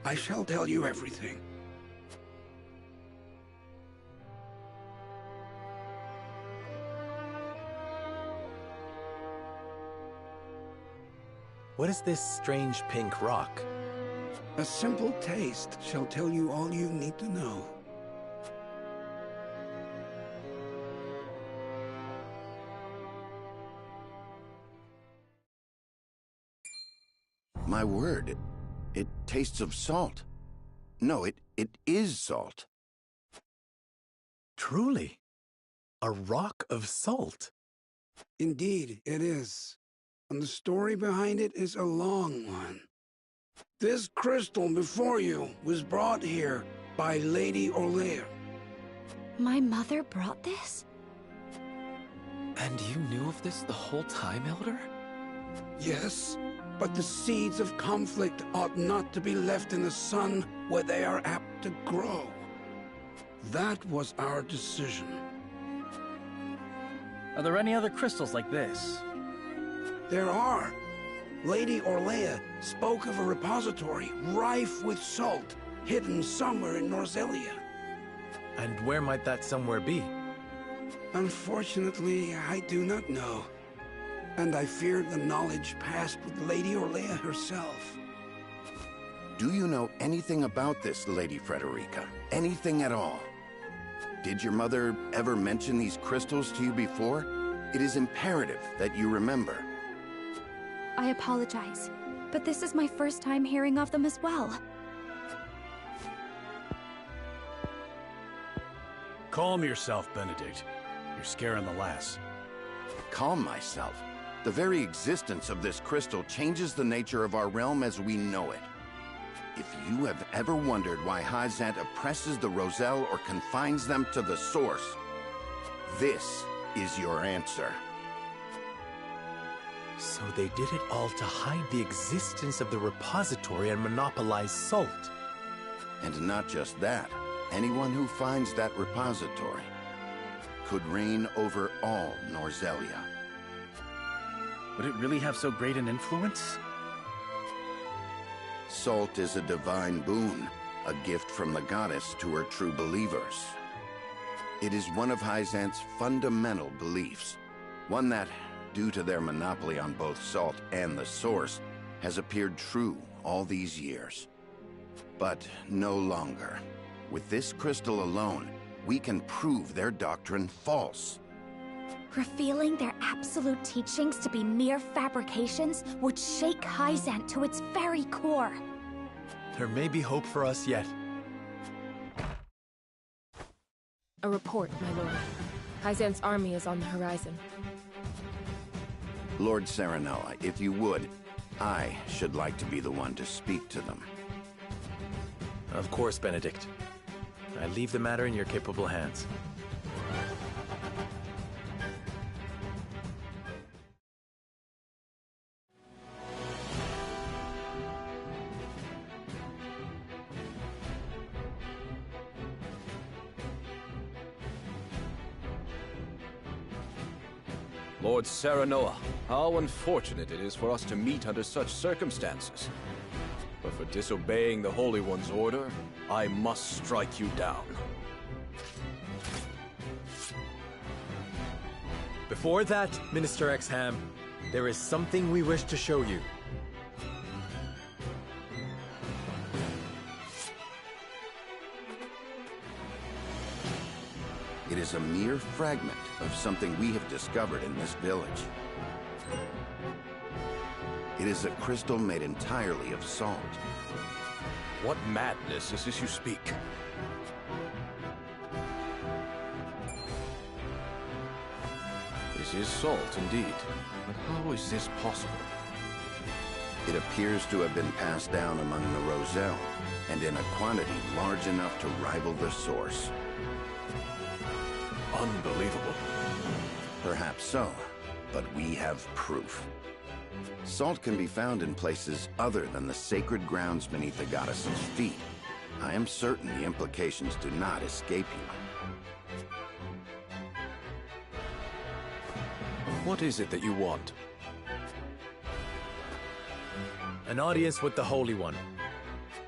I shall tell you everything. What is this strange pink rock? A simple taste shall tell you all you need to know. My word, it tastes of salt. No, it is salt. Truly? A rock of salt? Indeed, it is. And the story behind it is a long one. This crystal before you was brought here by Lady Orlea. My mother brought this? And you knew of this the whole time, Elder? Yes. But the seeds of conflict ought not to be left in the sun where they are apt to grow. That was our decision. Are there any other crystals like this? There are. Lady Orlea spoke of a repository rife with salt, hidden somewhere in Norzelia. And where might that somewhere be? Unfortunately, I do not know. And I fear the knowledge passed with Lady Orlea herself. Do you know anything about this, Lady Frederica? Anything at all? Did your mother ever mention these crystals to you before? It is imperative that you remember. I apologize, but this is my first time hearing of them as well. Calm yourself, Benedict. You're scaring the lass. Calm myself? The very existence of this crystal changes the nature of our realm as we know it. If you have ever wondered why Hyzant oppresses the Roselle or confines them to the source, this is your answer. So they did it all to hide the existence of the repository and monopolize salt. And not just that. Anyone who finds that repository could reign over all Norzelia. Would it really have so great an influence? Salt is a divine boon, a gift from the goddess to her true believers. It is one of Hyzant's fundamental beliefs, one that, due to their monopoly on both salt and the source, has appeared true all these years. But no longer. With this crystal alone, we can prove their doctrine false. Revealing their absolute teachings to be mere fabrications would shake Hyzant to its very core. There may be hope for us yet. A report, my lord. Hyzant's army is on the horizon. Lord Serenoa, if you would, I should like to be the one to speak to them. Of course, Benedict. I leave the matter in your capable hands. Lord Serenoa, how unfortunate it is for us to meet under such circumstances. But for disobeying the Holy One's order, I must strike you down. Before that, Minister Exham, there is something we wish to show you. It is a mere fragment of something we have discovered in this village. It is a crystal made entirely of salt. What madness is this you speak? This is salt, indeed. But how is this possible? It appears to have been passed down among the Roselle, and in a quantity large enough to rival the source. Unbelievable. Perhaps so, but we have proof. Salt can be found in places other than the sacred grounds beneath the goddess's feet. I am certain the implications do not escape you. What is it that you want? An audience with the Holy One,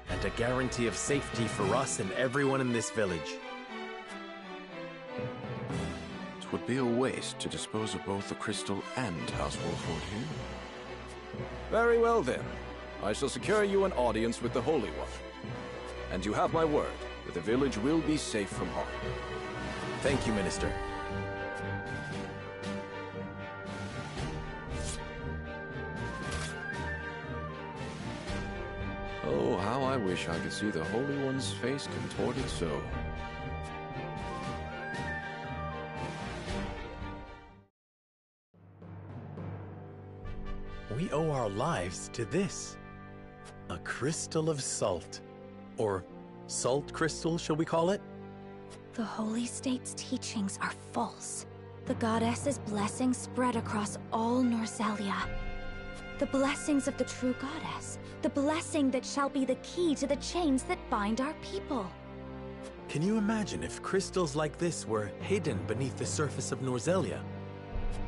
and a guarantee of safety for us and everyone in this village. It would be a waste to dispose of both the crystal and House Wolford here. Very well then. I shall secure you an audience with the Holy One. And you have my word that the village will be safe from harm. Thank you, Minister. Oh, how I wish I could see the Holy One's face contorted so. We owe our lives to this. A crystal of salt. Or salt crystal, shall we call it? The Holy State's teachings are false. The goddess's blessing spread across all Norzelia. The blessings of the true goddess. The blessing that shall be the key to the chains that bind our people. Can you imagine if crystals like this were hidden beneath the surface of Norzelia?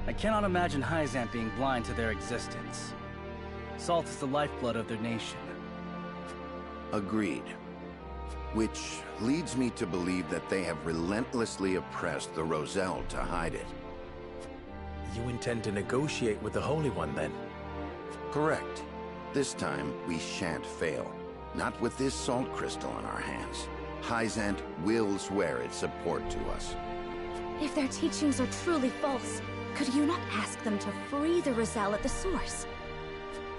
I cannot imagine Hyzant being blind to their existence. Salt is the lifeblood of their nation. Agreed. Which leads me to believe that they have relentlessly oppressed the Roselle to hide it. You intend to negotiate with the Holy One, then? Correct. This time, we shan't fail. Not with this salt crystal in our hands. Hyzant will swear its support to us. If their teachings are truly false, could you not ask them to free the Roselle at the source?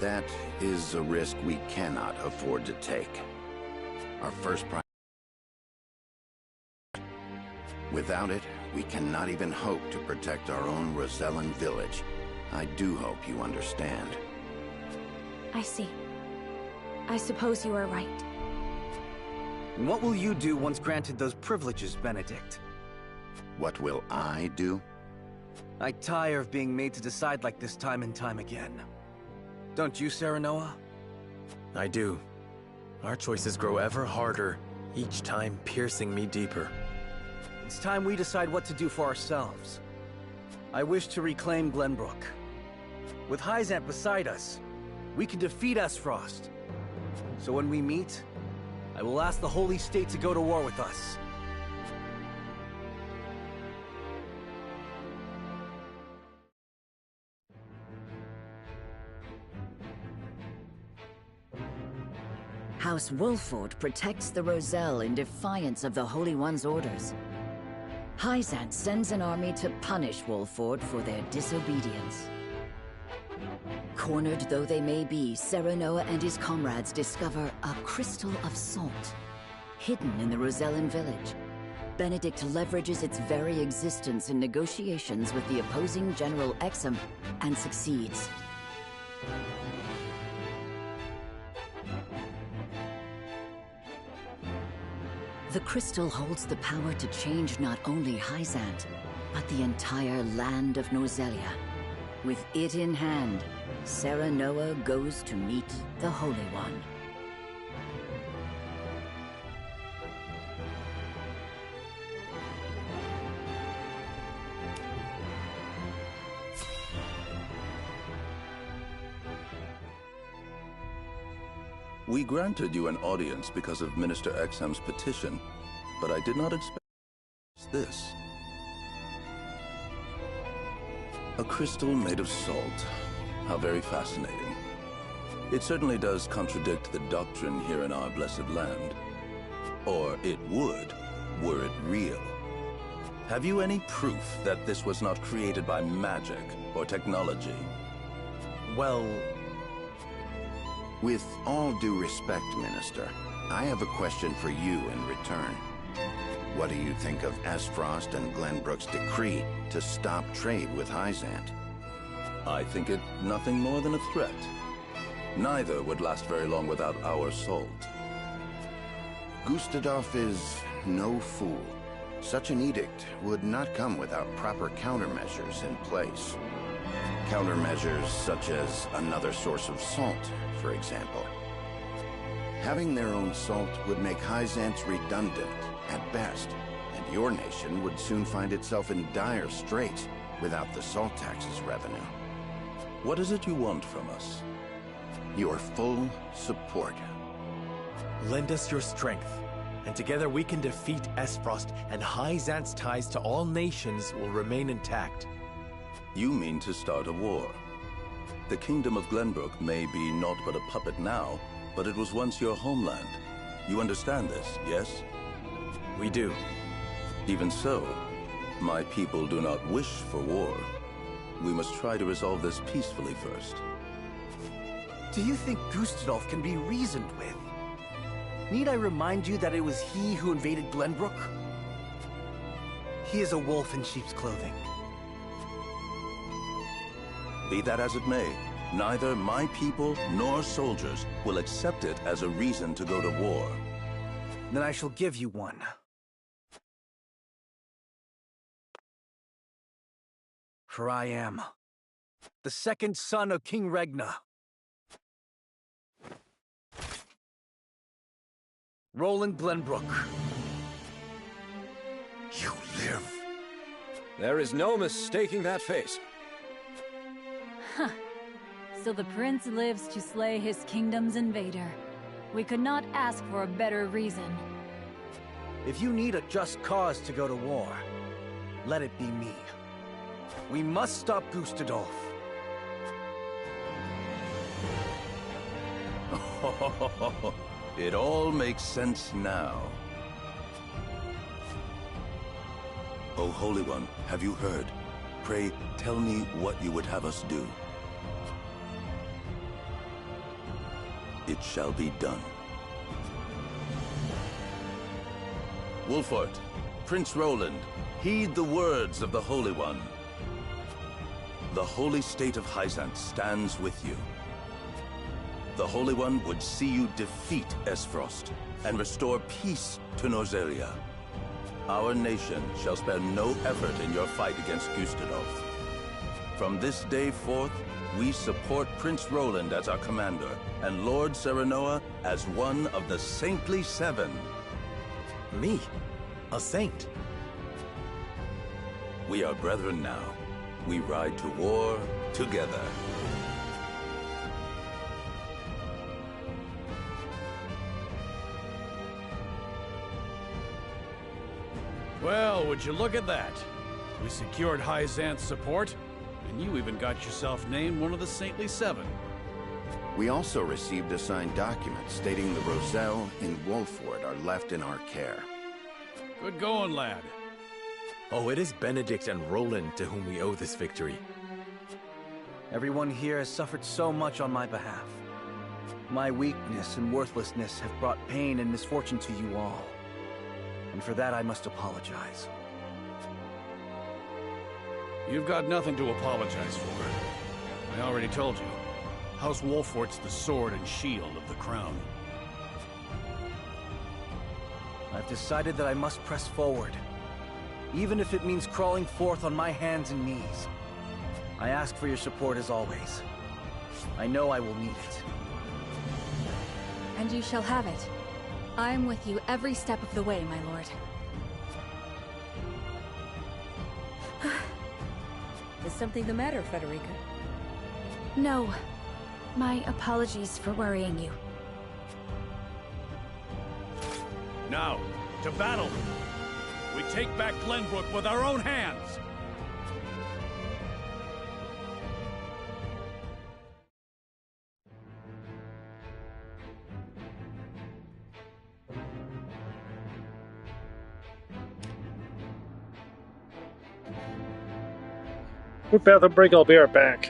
That is a risk we cannot afford to take. Our first priority. Without it, we cannot even hope to protect our own Rosellan village. I do hope you understand. I see. I suppose you are right. And what will you do once granted those privileges, Benedict? What will I do? I tire of being made to decide like this time and time again. Don't you, Serenoa? I do. Our choices grow ever harder, each time piercing me deeper. It's time we decide what to do for ourselves. I wish to reclaim Glenbrook. With Hyzant beside us, we can defeat Esfrost. So when we meet, I will ask the Holy State to go to war with us. House Wolford protects the Roselle in defiance of the Holy One's orders. Hyzant sends an army to punish Wolford for their disobedience. Cornered though they may be, Serenoa and his comrades discover a crystal of salt, hidden in the Rosellan village. Benedict leverages its very existence in negotiations with the opposing General Exum and succeeds. The crystal holds the power to change not only Hyzant, but the entire land of Norzelia. With it in hand, Serenoa goes to meet the Holy One. We granted you an audience because of Minister Exham's petition, but I did not expect this. A crystal made of salt. How very fascinating. It certainly does contradict the doctrine here in our blessed land. Or it would, were it real. Have you any proof that this was not created by magic or technology? Well... With all due respect, Minister, I have a question for you in return. What do you think of Esfrost and Glenbrook's decree to stop trade with Hyzant? I think it nothing more than a threat. Neither would last very long without our salt. Gustadolf is no fool. Such an edict would not come without proper countermeasures in place. Countermeasures such as another source of salt, for example. Having their own salt would make Hyzant's redundant, at best, and your nation would soon find itself in dire straits without the salt tax's revenue. What is it you want from us? Your full support. Lend us your strength, and together we can defeat Esfrost, and Hyzant's ties to all nations will remain intact. You mean to start a war? The kingdom of Glenbrook may be naught but a puppet now, but it was once your homeland. You understand this, yes? We do. Even so, my people do not wish for war. We must try to resolve this peacefully first. Do you think Gustadolf can be reasoned with? Need I remind you that it was he who invaded Glenbrook? He is a wolf in sheep's clothing. Be that as it may, neither my people nor soldiers will accept it as a reason to go to war. Then I shall give you one. For I am the second son of King Regna. Roland Glenbrook. You live. There is no mistaking that face. Huh. So the prince lives to slay his kingdom's invader. We could not ask for a better reason. If you need a just cause to go to war, let it be me. We must stop Mistydolphin. It all makes sense now. O Holy One, have you heard? Pray, tell me what you would have us do. It shall be done. Wolfort, Prince Roland, heed the words of the Holy One. The holy state of Hyzant stands with you. The Holy One would see you defeat Esfrost and restore peace to Nozelia. Our nation shall spare no effort in your fight against Mistydolphin. From this day forth, we support Prince Roland as our commander and Lord Serenoa as one of the Saintly Seven. Me? A saint? We are brethren now. We ride to war together. Well, would you look at that? We secured Hyzant's support, and you even got yourself named one of the Saintly Seven. We also received a signed document stating the Roselle and Wolford are left in our care. Good going, lad. Oh, it is Benedict and Roland to whom we owe this victory. Everyone here has suffered so much on my behalf. My weakness and worthlessness have brought pain and misfortune to you all. And for that I must apologize. You've got nothing to apologize for. I already told you. House Wolfort's the sword and shield of the crown. I've decided that I must press forward, even if it means crawling forth on my hands and knees. I ask for your support as always. I know I will need it. And you shall have it. I am with you every step of the way, my lord. Is something the matter, Frederica? No. My apologies for worrying you. Now, to battle! We take back Glenbrook with our own hands! We're about to break, I'll be right back.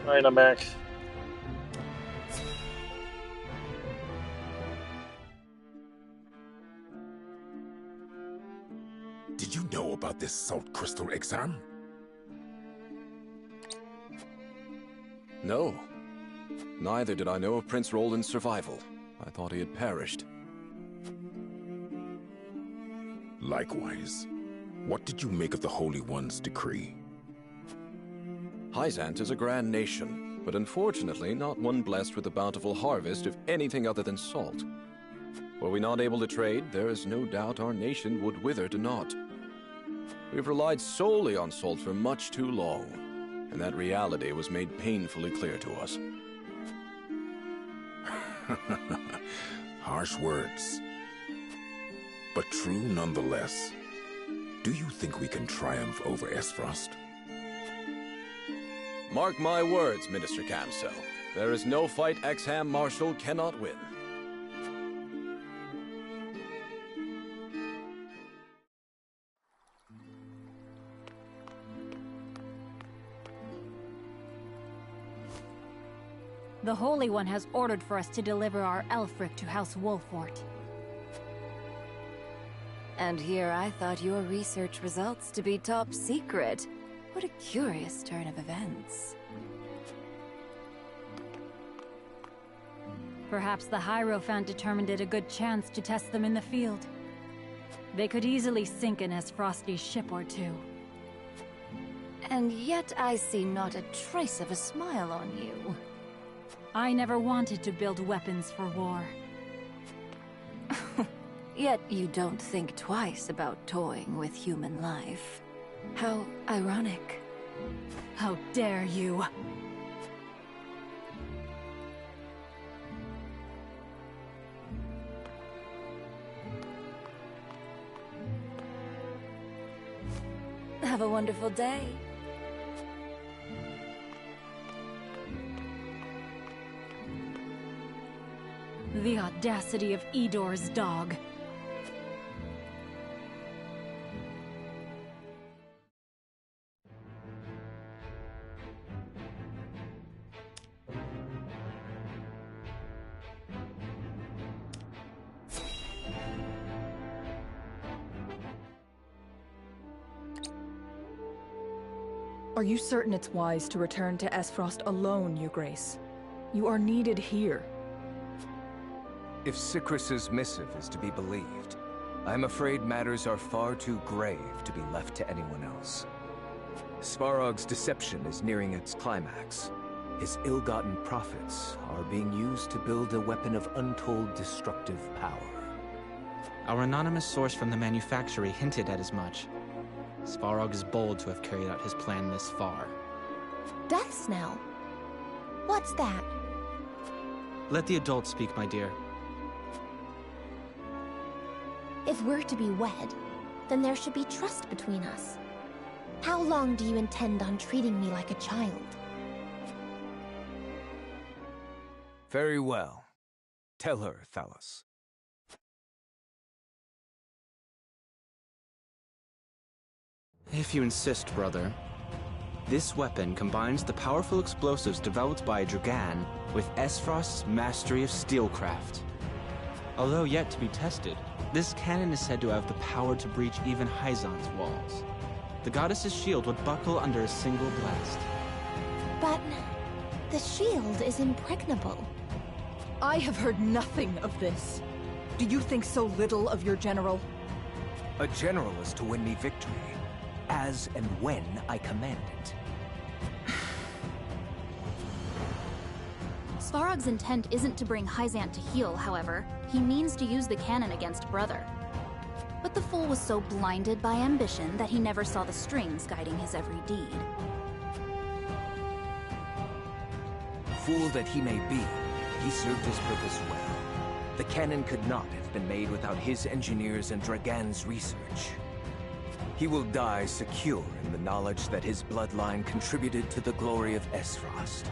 Dynamax. Did you know about this salt crystal exam? No. Neither did I know of Prince Roland's survival. I thought he had perished. Likewise. What did you make of the Holy One's decree? Hyzant is a grand nation, but unfortunately not one blessed with a bountiful harvest of anything other than salt. Were we not able to trade, there is no doubt our nation would wither to naught. We've relied solely on salt for much too long, and that reality was made painfully clear to us. Harsh words, but true nonetheless. Do you think we can triumph over Esfrost? Mark my words, Minister Camso. There is no fight Exham Marshal cannot win. The Holy One has ordered for us to deliver our Elfric to House Wolfort. And here I thought your research results to be top secret. What a curious turn of events. Perhaps the Hierophant determined it a good chance to test them in the field. They could easily sink an Esfrosti's ship or two. And yet I see not a trace of a smile on you. I never wanted to build weapons for war. Yet you don't think twice about toying with human life. How ironic. How dare you! Have a wonderful day. The audacity of Edor's dog. Are you certain it's wise to return to Esfrost alone, Your Grace? You are needed here. If Sikrus's missive is to be believed, I'm afraid matters are far too grave to be left to anyone else. Svarog's deception is nearing its climax. His ill-gotten profits are being used to build a weapon of untold destructive power. Our anonymous source from the manufactory hinted at as much. Svarog is bold to have carried out his plan this far. Death Snell? What's that? Let the adults speak, my dear. If we're to be wed, then there should be trust between us. How long do you intend on treating me like a child? Very well. Tell her, Thalos. If you insist, brother. This weapon combines the powerful explosives developed by Dragan with Esfrost's mastery of steelcraft. Although yet to be tested, this cannon is said to have the power to breach even Hyzant's walls. The goddess's shield would buckle under a single blast. But the shield is impregnable. I have heard nothing of this. Do you think so little of your general? A general is to win me victory, as and when I command it. Svarog's intent isn't to bring Hyzant to heel, however. He means to use the cannon against Brother. But the fool was so blinded by ambition that he never saw the strings guiding his every deed. Fool that he may be, he served his purpose well. The cannon could not have been made without his engineers and Dragan's research. He will die secure in the knowledge that his bloodline contributed to the glory of Esfrost.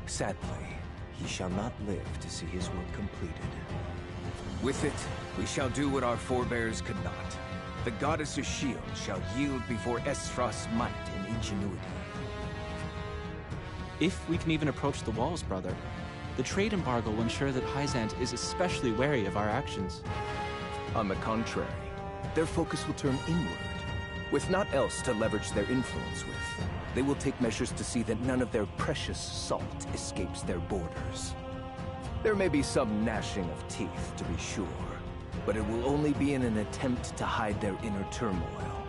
Sadly, he shall not live to see his work completed. With it, we shall do what our forebears could not. The goddess's shield shall yield before Esfrost's might and ingenuity. If we can even approach the walls, brother, the trade embargo will ensure that Hyzant is especially wary of our actions. On the contrary, their focus will turn inward. With naught else to leverage their influence with, they will take measures to see that none of their precious salt escapes their borders. There may be some gnashing of teeth, to be sure, but it will only be in an attempt to hide their inner turmoil.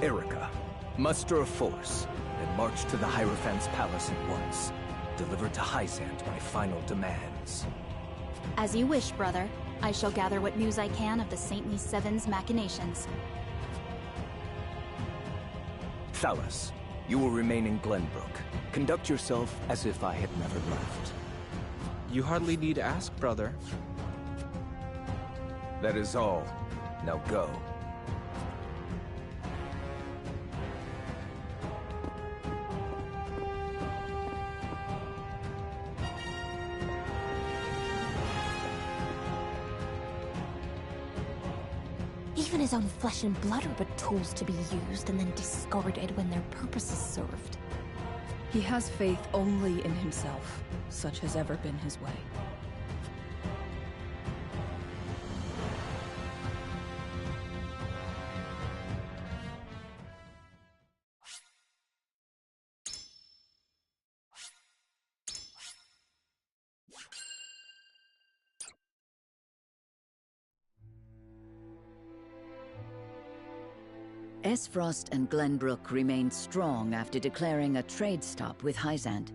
Erica, muster a force and march to the Hierophant's palace at once. Deliver to Hyzant my final demands. As you wish, brother. I shall gather what news I can of the Saintly Seven's machinations. Thalas, you will remain in Glenbrook. Conduct yourself as if I had never left. You hardly need ask, brother. That is all. Now go. Even his own flesh and blood are but tools to be used and then discarded when their purpose is served. He has faith only in himself. Such has ever been his way. Esfrost and Glenbrook remained strong after declaring a trade stop with Hyzant.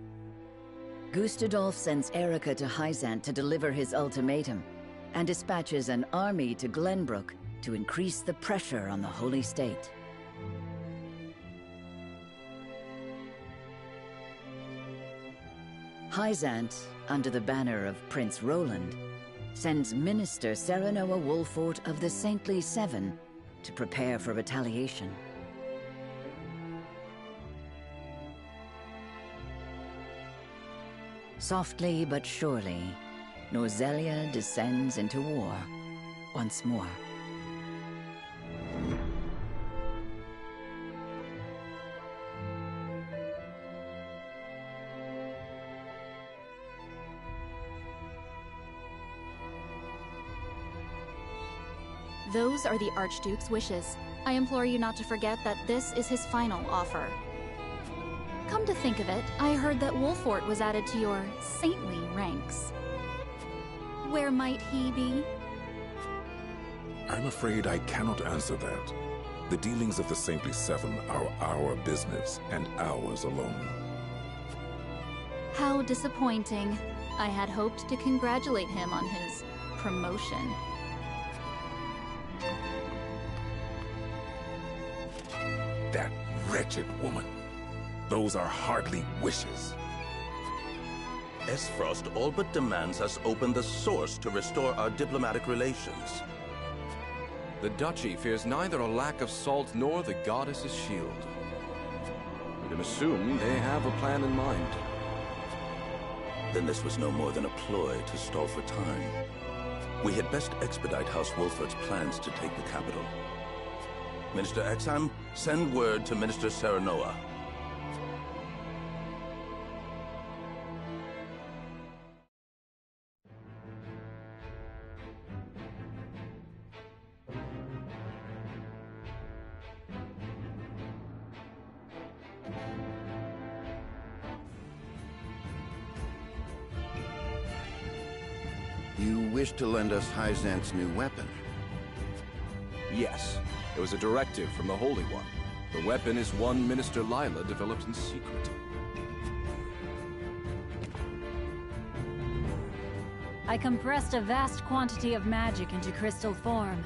Mistydolphin sends Erica to Hyzant to deliver his ultimatum, and dispatches an army to Glenbrook to increase the pressure on the Holy State. Hyzant, under the banner of Prince Roland, sends Minister Serenoa Wolfort of the Saintly Seven to prepare for retaliation. Softly but surely, Norzelia descends into war once more. Those are the Archduke's wishes. I implore you not to forget that this is his final offer. Come to think of it, I heard that Wolfort was added to your saintly ranks. Where might he be? I'm afraid I cannot answer that. The dealings of the Saintly Seven are our business, and ours alone. How disappointing. I had hoped to congratulate him on his promotion. That wretched woman. Those are hardly wishes. Esfrost all but demands us open the source to restore our diplomatic relations. The Duchy fears neither a lack of salt nor the goddess's shield. We can assume they have a plan in mind. Then this was no more than a ploy to stall for time. We had best expedite House Wolfort's plans to take the capital. Minister Exham, send word to Minister Serenoa. You wish to lend us Hyzant's new weapon? Yes. It was a directive from the Holy One. The weapon is one Minister Lila developed in secret. I compressed a vast quantity of magic into crystal form.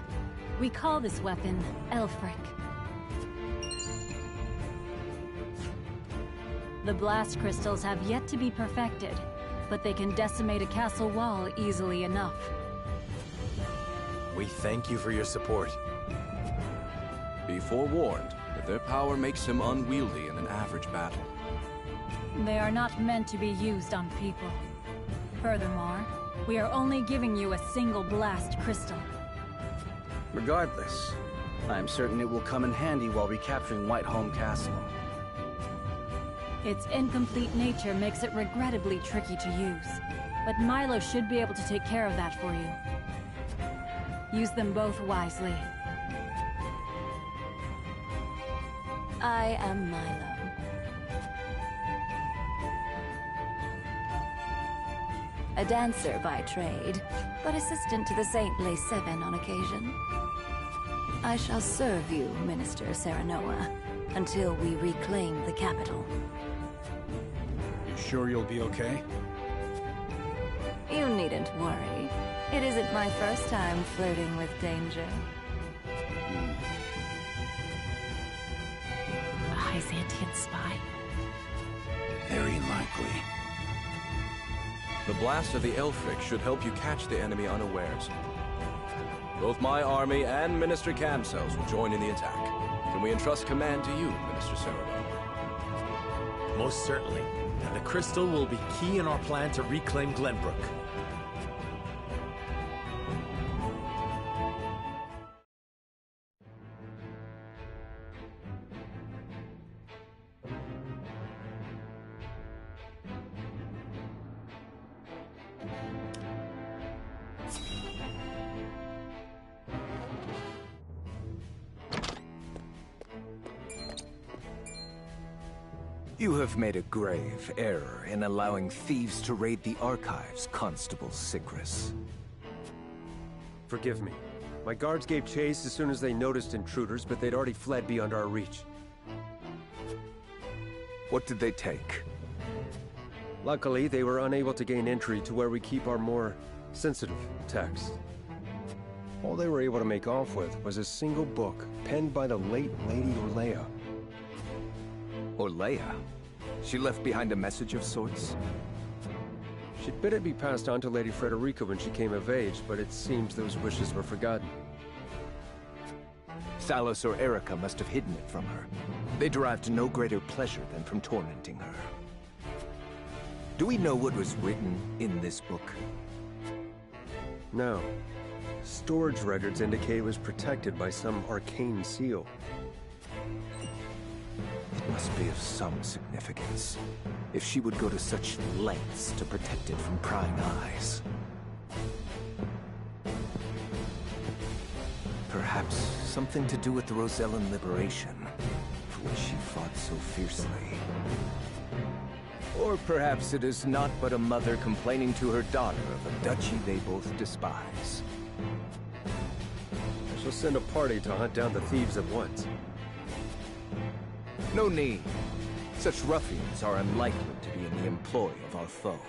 We call this weapon Elfric. The blast crystals have yet to be perfected, but they can decimate a castle wall easily enough. We thank you for your support. be forewarned that their power makes him unwieldy in an average battle. They are not meant to be used on people. Furthermore, we are only giving you a single blast crystal. Regardless, I am certain it will come in handy while recapturing Whiteholm Castle. Its incomplete nature makes it regrettably tricky to use, but Milo should be able to take care of that for you. Use them both wisely. I am Milo. A dancer by trade, but assistant to the saintly Seven on occasion. I shall serve you, Minister Serenoa, until we reclaim the capital. You sure you'll be okay? You needn't worry. It isn't my first time flirting with danger. A Hyzantian spy? Very likely. The blast of the Elfric should help you catch the enemy unawares. Both my army and Minister Camcells will join in the attack. Can we entrust command to you, Minister Sereno? Most certainly. And the crystal will be key in our plan to reclaim Glenbrook. You have made a grave error in allowing thieves to raid the archives, Constable Sigris. Forgive me. My guards gave chase as soon as they noticed intruders, but they'd already fled beyond our reach. What did they take? Luckily, they were unable to gain entry to where we keep our more sensitive texts. All they were able to make off with was a single book penned by the late Lady Orlea. Orlea? She left behind a message of sorts? She'd bid it be passed on to Lady Frederica when she came of age, but it seems those wishes were forgotten. Thalos or Erica must have hidden it from her. They derived no greater pleasure than from tormenting her. Do we know what was written in this book? No. Storage records indicate it was protected by some arcane seal. It must be of some significance, if she would go to such lengths to protect it from prying eyes. Perhaps something to do with the Rosellan liberation, for which she fought so fiercely. Or perhaps it is not but a mother complaining to her daughter of a duchy they both despise. I shall send a party to hunt down the thieves at once. No need. Such ruffians are unlikely to be in the employ of our foe.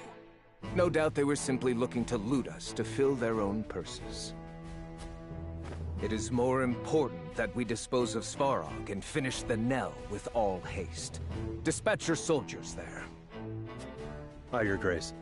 No doubt they were simply looking to loot us to fill their own purses. It is more important that we dispose of Svarog and finish the Nell with all haste. Dispatch your soldiers there. Aye, Your Grace.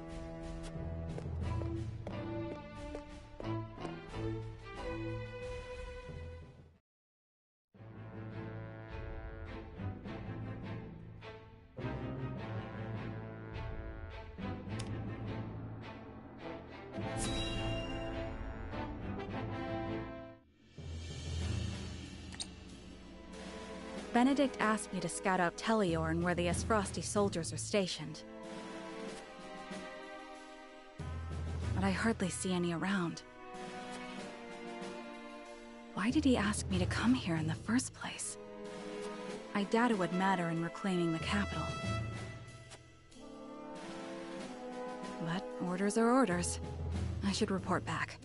Benedict asked me to scout out Teleorn where the Esfrosti soldiers are stationed. But I hardly see any around. Why did he ask me to come here in the first place? I doubt it would matter in reclaiming the capital. But orders are orders. I should report back.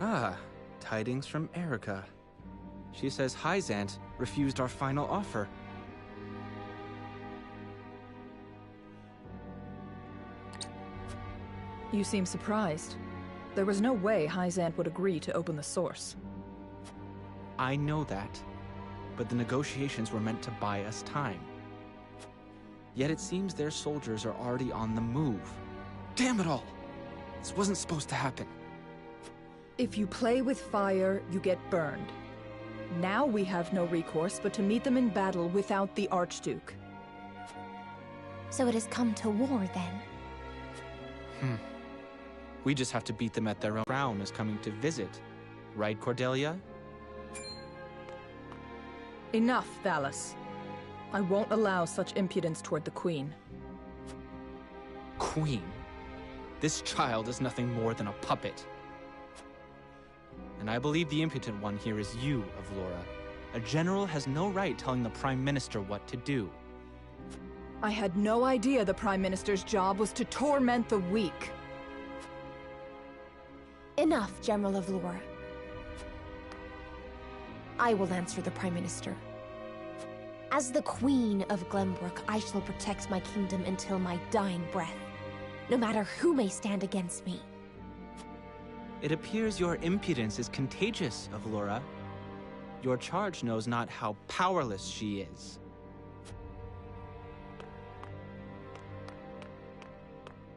Ah, tidings from Erica. She says Hyzant refused our final offer. You seem surprised. There was no way Hyzant would agree to open the source. I know that, but the negotiations were meant to buy us time. Yet it seems their soldiers are already on the move. Damn it all! This wasn't supposed to happen. If you play with fire, you get burned. Now we have no recourse but to meet them in battle without the Archduke. So it has come to war, then? We just have to beat them at their own. Crown is coming to visit. Right, Cordelia? Enough, Valis. I won't allow such impudence toward the Queen. Queen? This child is nothing more than a puppet. And I believe the impotent one here is you, Avlora. A general has no right telling the Prime Minister what to do. I had no idea the Prime Minister's job was to torment the weak. Enough, General of Lore. I will answer the Prime Minister. As the Queen of Glenbrook, I shall protect my kingdom until my dying breath, no matter who may stand against me. It appears your impudence is contagious, Avlora. Your charge knows not how powerless she is.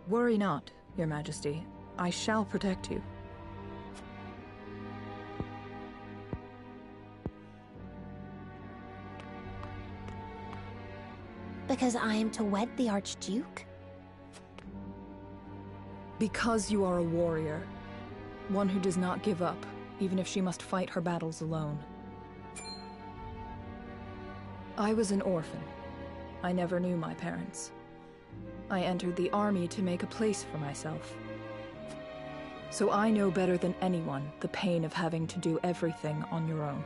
Worry not, Your Majesty. I shall protect you. Because I am to wed the Archduke? Because you are a warrior. One who does not give up, even if she must fight her battles alone. I was an orphan. I never knew my parents. I entered the army to make a place for myself. So I know better than anyone the pain of having to do everything on your own.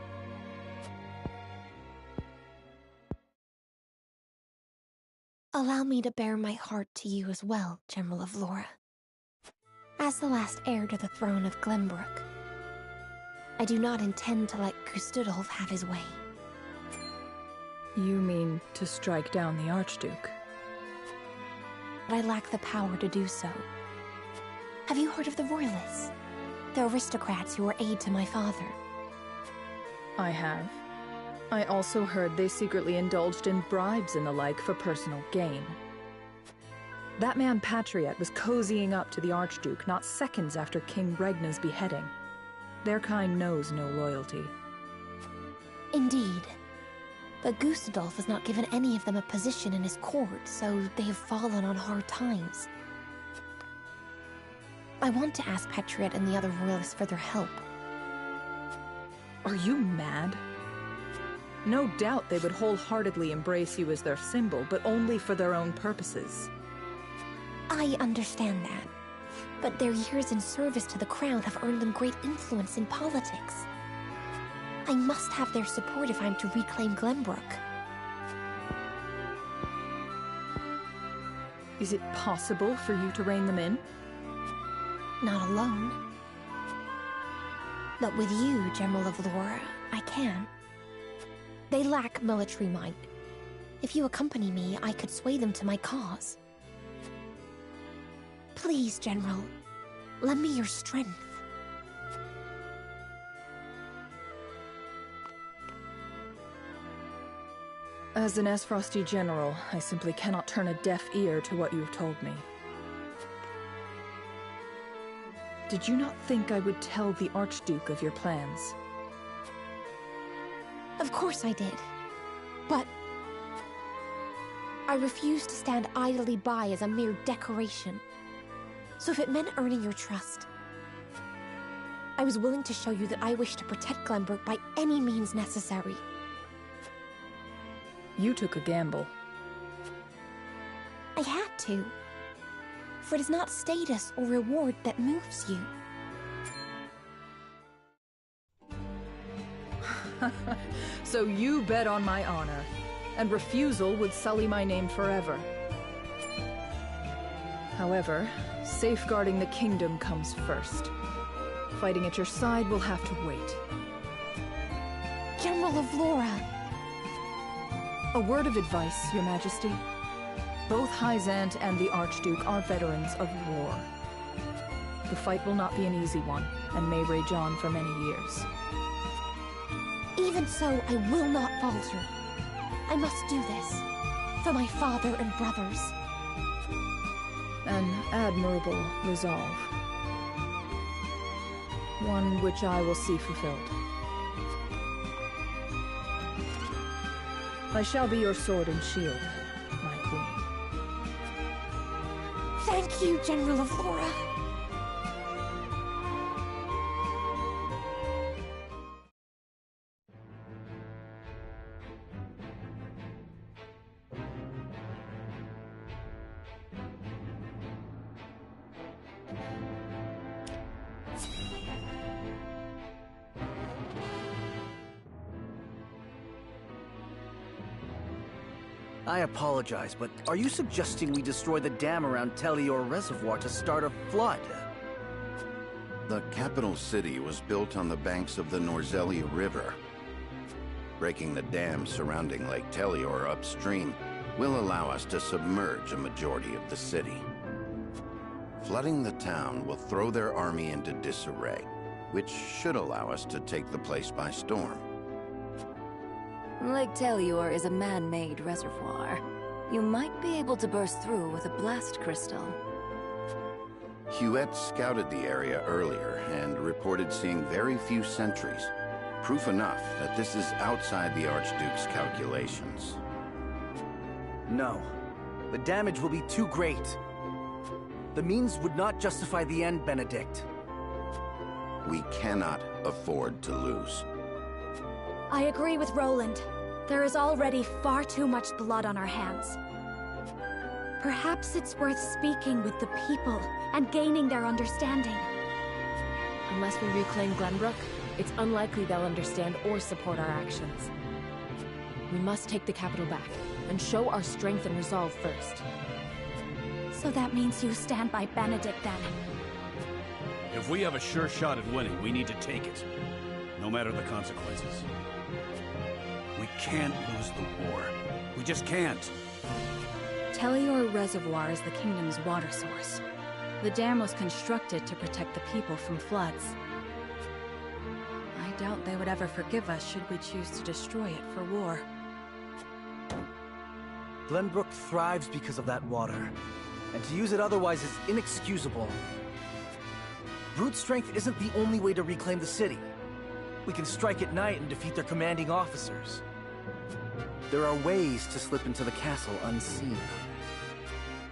Allow me to bare my heart to you as well, General of Lore. As the last heir to the throne of Glenbrook, I do not intend to let Mistydolphin have his way. You mean to strike down the Archduke? But I lack the power to do so. Have you heard of the Royalists? The aristocrats who were aid to my father. I have. I also heard they secretly indulged in bribes and the like for personal gain. That man Patriot was cozying up to the Archduke not seconds after King Regna's beheading. Their kind knows no loyalty. Indeed. But Mistydolphin has not given any of them a position in his court, so they have fallen on hard times. I want to ask Patriot and the other royalists for their help. Are you mad? No doubt they would wholeheartedly embrace you as their symbol, but only for their own purposes. I understand that. But their years in service to the crown have earned them great influence in politics. I must have their support if I'm to reclaim Glenbrook. Is it possible for you to rein them in? Not alone. But with you, General of Lore, I can. They lack military might. If you accompany me, I could sway them to my cause. Please, General, lend me your strength. As an Esfrosty general, I simply cannot turn a deaf ear to what you've told me. Did you not think I would tell the Archduke of your plans? Of course I did. But I refused to stand idly by as a mere decoration. So if it meant earning your trust, I was willing to show you that I wish to protect Glenbrook by any means necessary. You took a gamble. I had to. For it is not status or reward that moves you. So you bet on my honor, and refusal would sully my name forever. However, safeguarding the kingdom comes first. Fighting at your side will have to wait. General of Laura! A word of advice, Your Majesty. Both Hyzant and the Archduke are veterans of war. The fight will not be an easy one, and may rage on for many years. Even so, I will not falter. I must do this. For my father and brothers. An admirable resolve. One which I will see fulfilled. I shall be your sword and shield, my queen. Thank you, General of Laura. I apologize, but are you suggesting we destroy the dam around Telior Reservoir to start a flood? The capital city was built on the banks of the Norzelli River. Breaking the dam surrounding Lake Telior upstream will allow us to submerge a majority of the city. Flooding the town will throw their army into disarray, which should allow us to take the place by storm. Lake Telior is a man-made reservoir. You might be able to burst through with a blast crystal. Huette scouted the area earlier and reported seeing very few sentries. Proof enough that this is outside the Archduke's calculations. No. The damage will be too great. The means would not justify the end, Benedict. We cannot afford to lose. I agree with Roland. There is already far too much blood on our hands. Perhaps it's worth speaking with the people and gaining their understanding. Unless we reclaim Glenbrook, it's unlikely they'll understand or support our actions. We must take the capital back, and show our strength and resolve first. So that means you stand by Benedict, then? If we have a sure shot at winning, we need to take it. No matter the consequences. We can't lose the war. We just can't. Telior Reservoir is the kingdom's water source. The dam was constructed to protect the people from floods. I doubt they would ever forgive us should we choose to destroy it for war. Glenbrook thrives because of that water, and to use it otherwise is inexcusable. Brute strength isn't the only way to reclaim the city. We can strike at night and defeat their commanding officers. There are ways to slip into the castle unseen.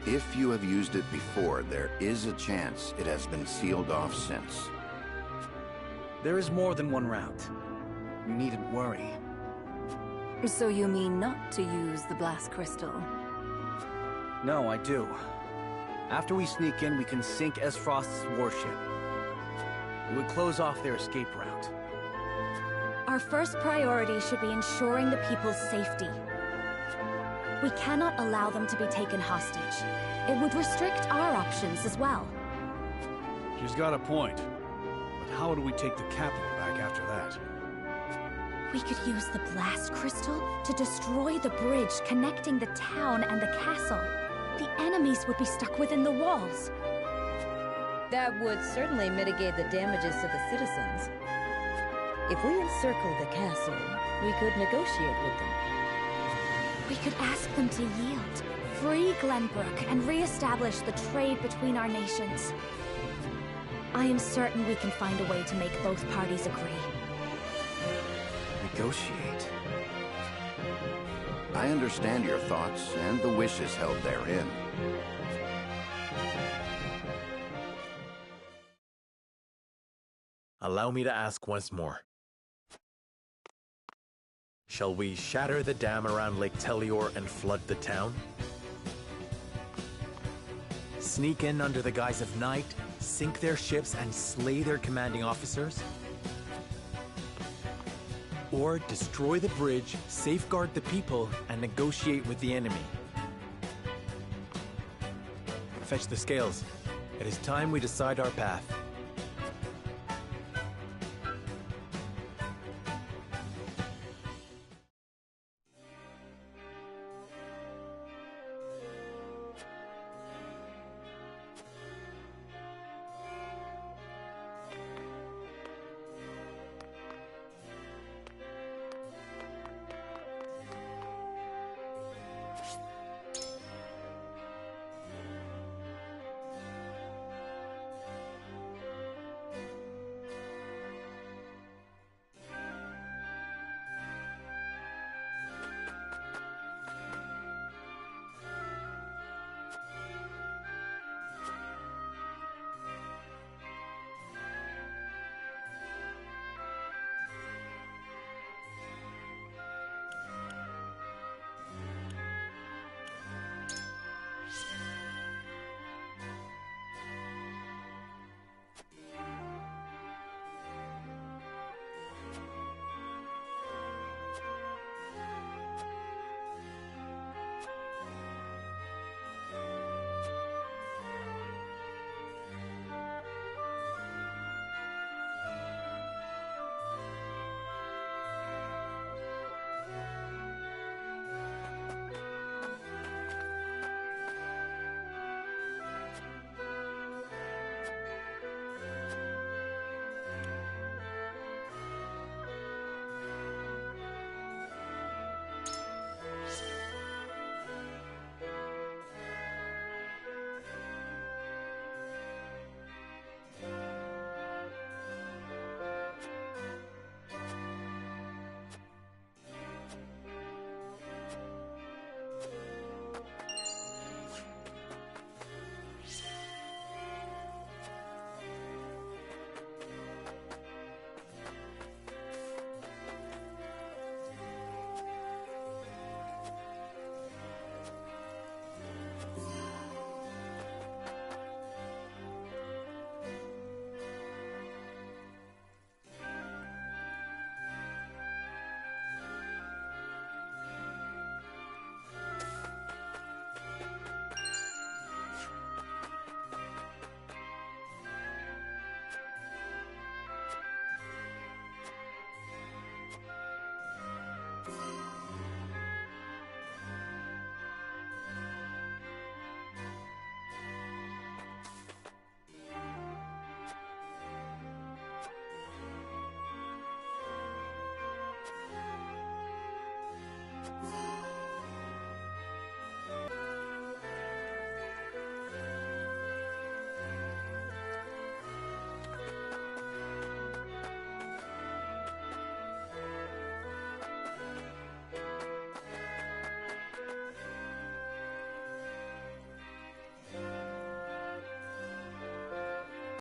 If you have used it before, there is a chance it has been sealed off since. There is more than one route. You needn't worry. So you mean not to use the blast crystal? No, I do. After we sneak in, we can sink Esfrost's warship. It would close off their escape route. Our first priority should be ensuring the people's safety. We cannot allow them to be taken hostage. It would restrict our options as well. She's got a point. But how do we take the capital back after that? We could use the blast crystal to destroy the bridge connecting the town and the castle. The enemies would be stuck within the walls. That would certainly mitigate the damages to the citizens. If we encircle the castle, we could negotiate with them. We could ask them to yield, free Glenbrook, and re-establish the trade between our nations. I am certain we can find a way to make both parties agree. Negotiate? I understand your thoughts and the wishes held therein. Allow me to ask once more. Shall we shatter the dam around Lake Telior and flood the town? Sneak in under the guise of night, sink their ships, and slay their commanding officers? Or destroy the bridge, safeguard the people, and negotiate with the enemy? Fetch the scales. It is time we decide our path.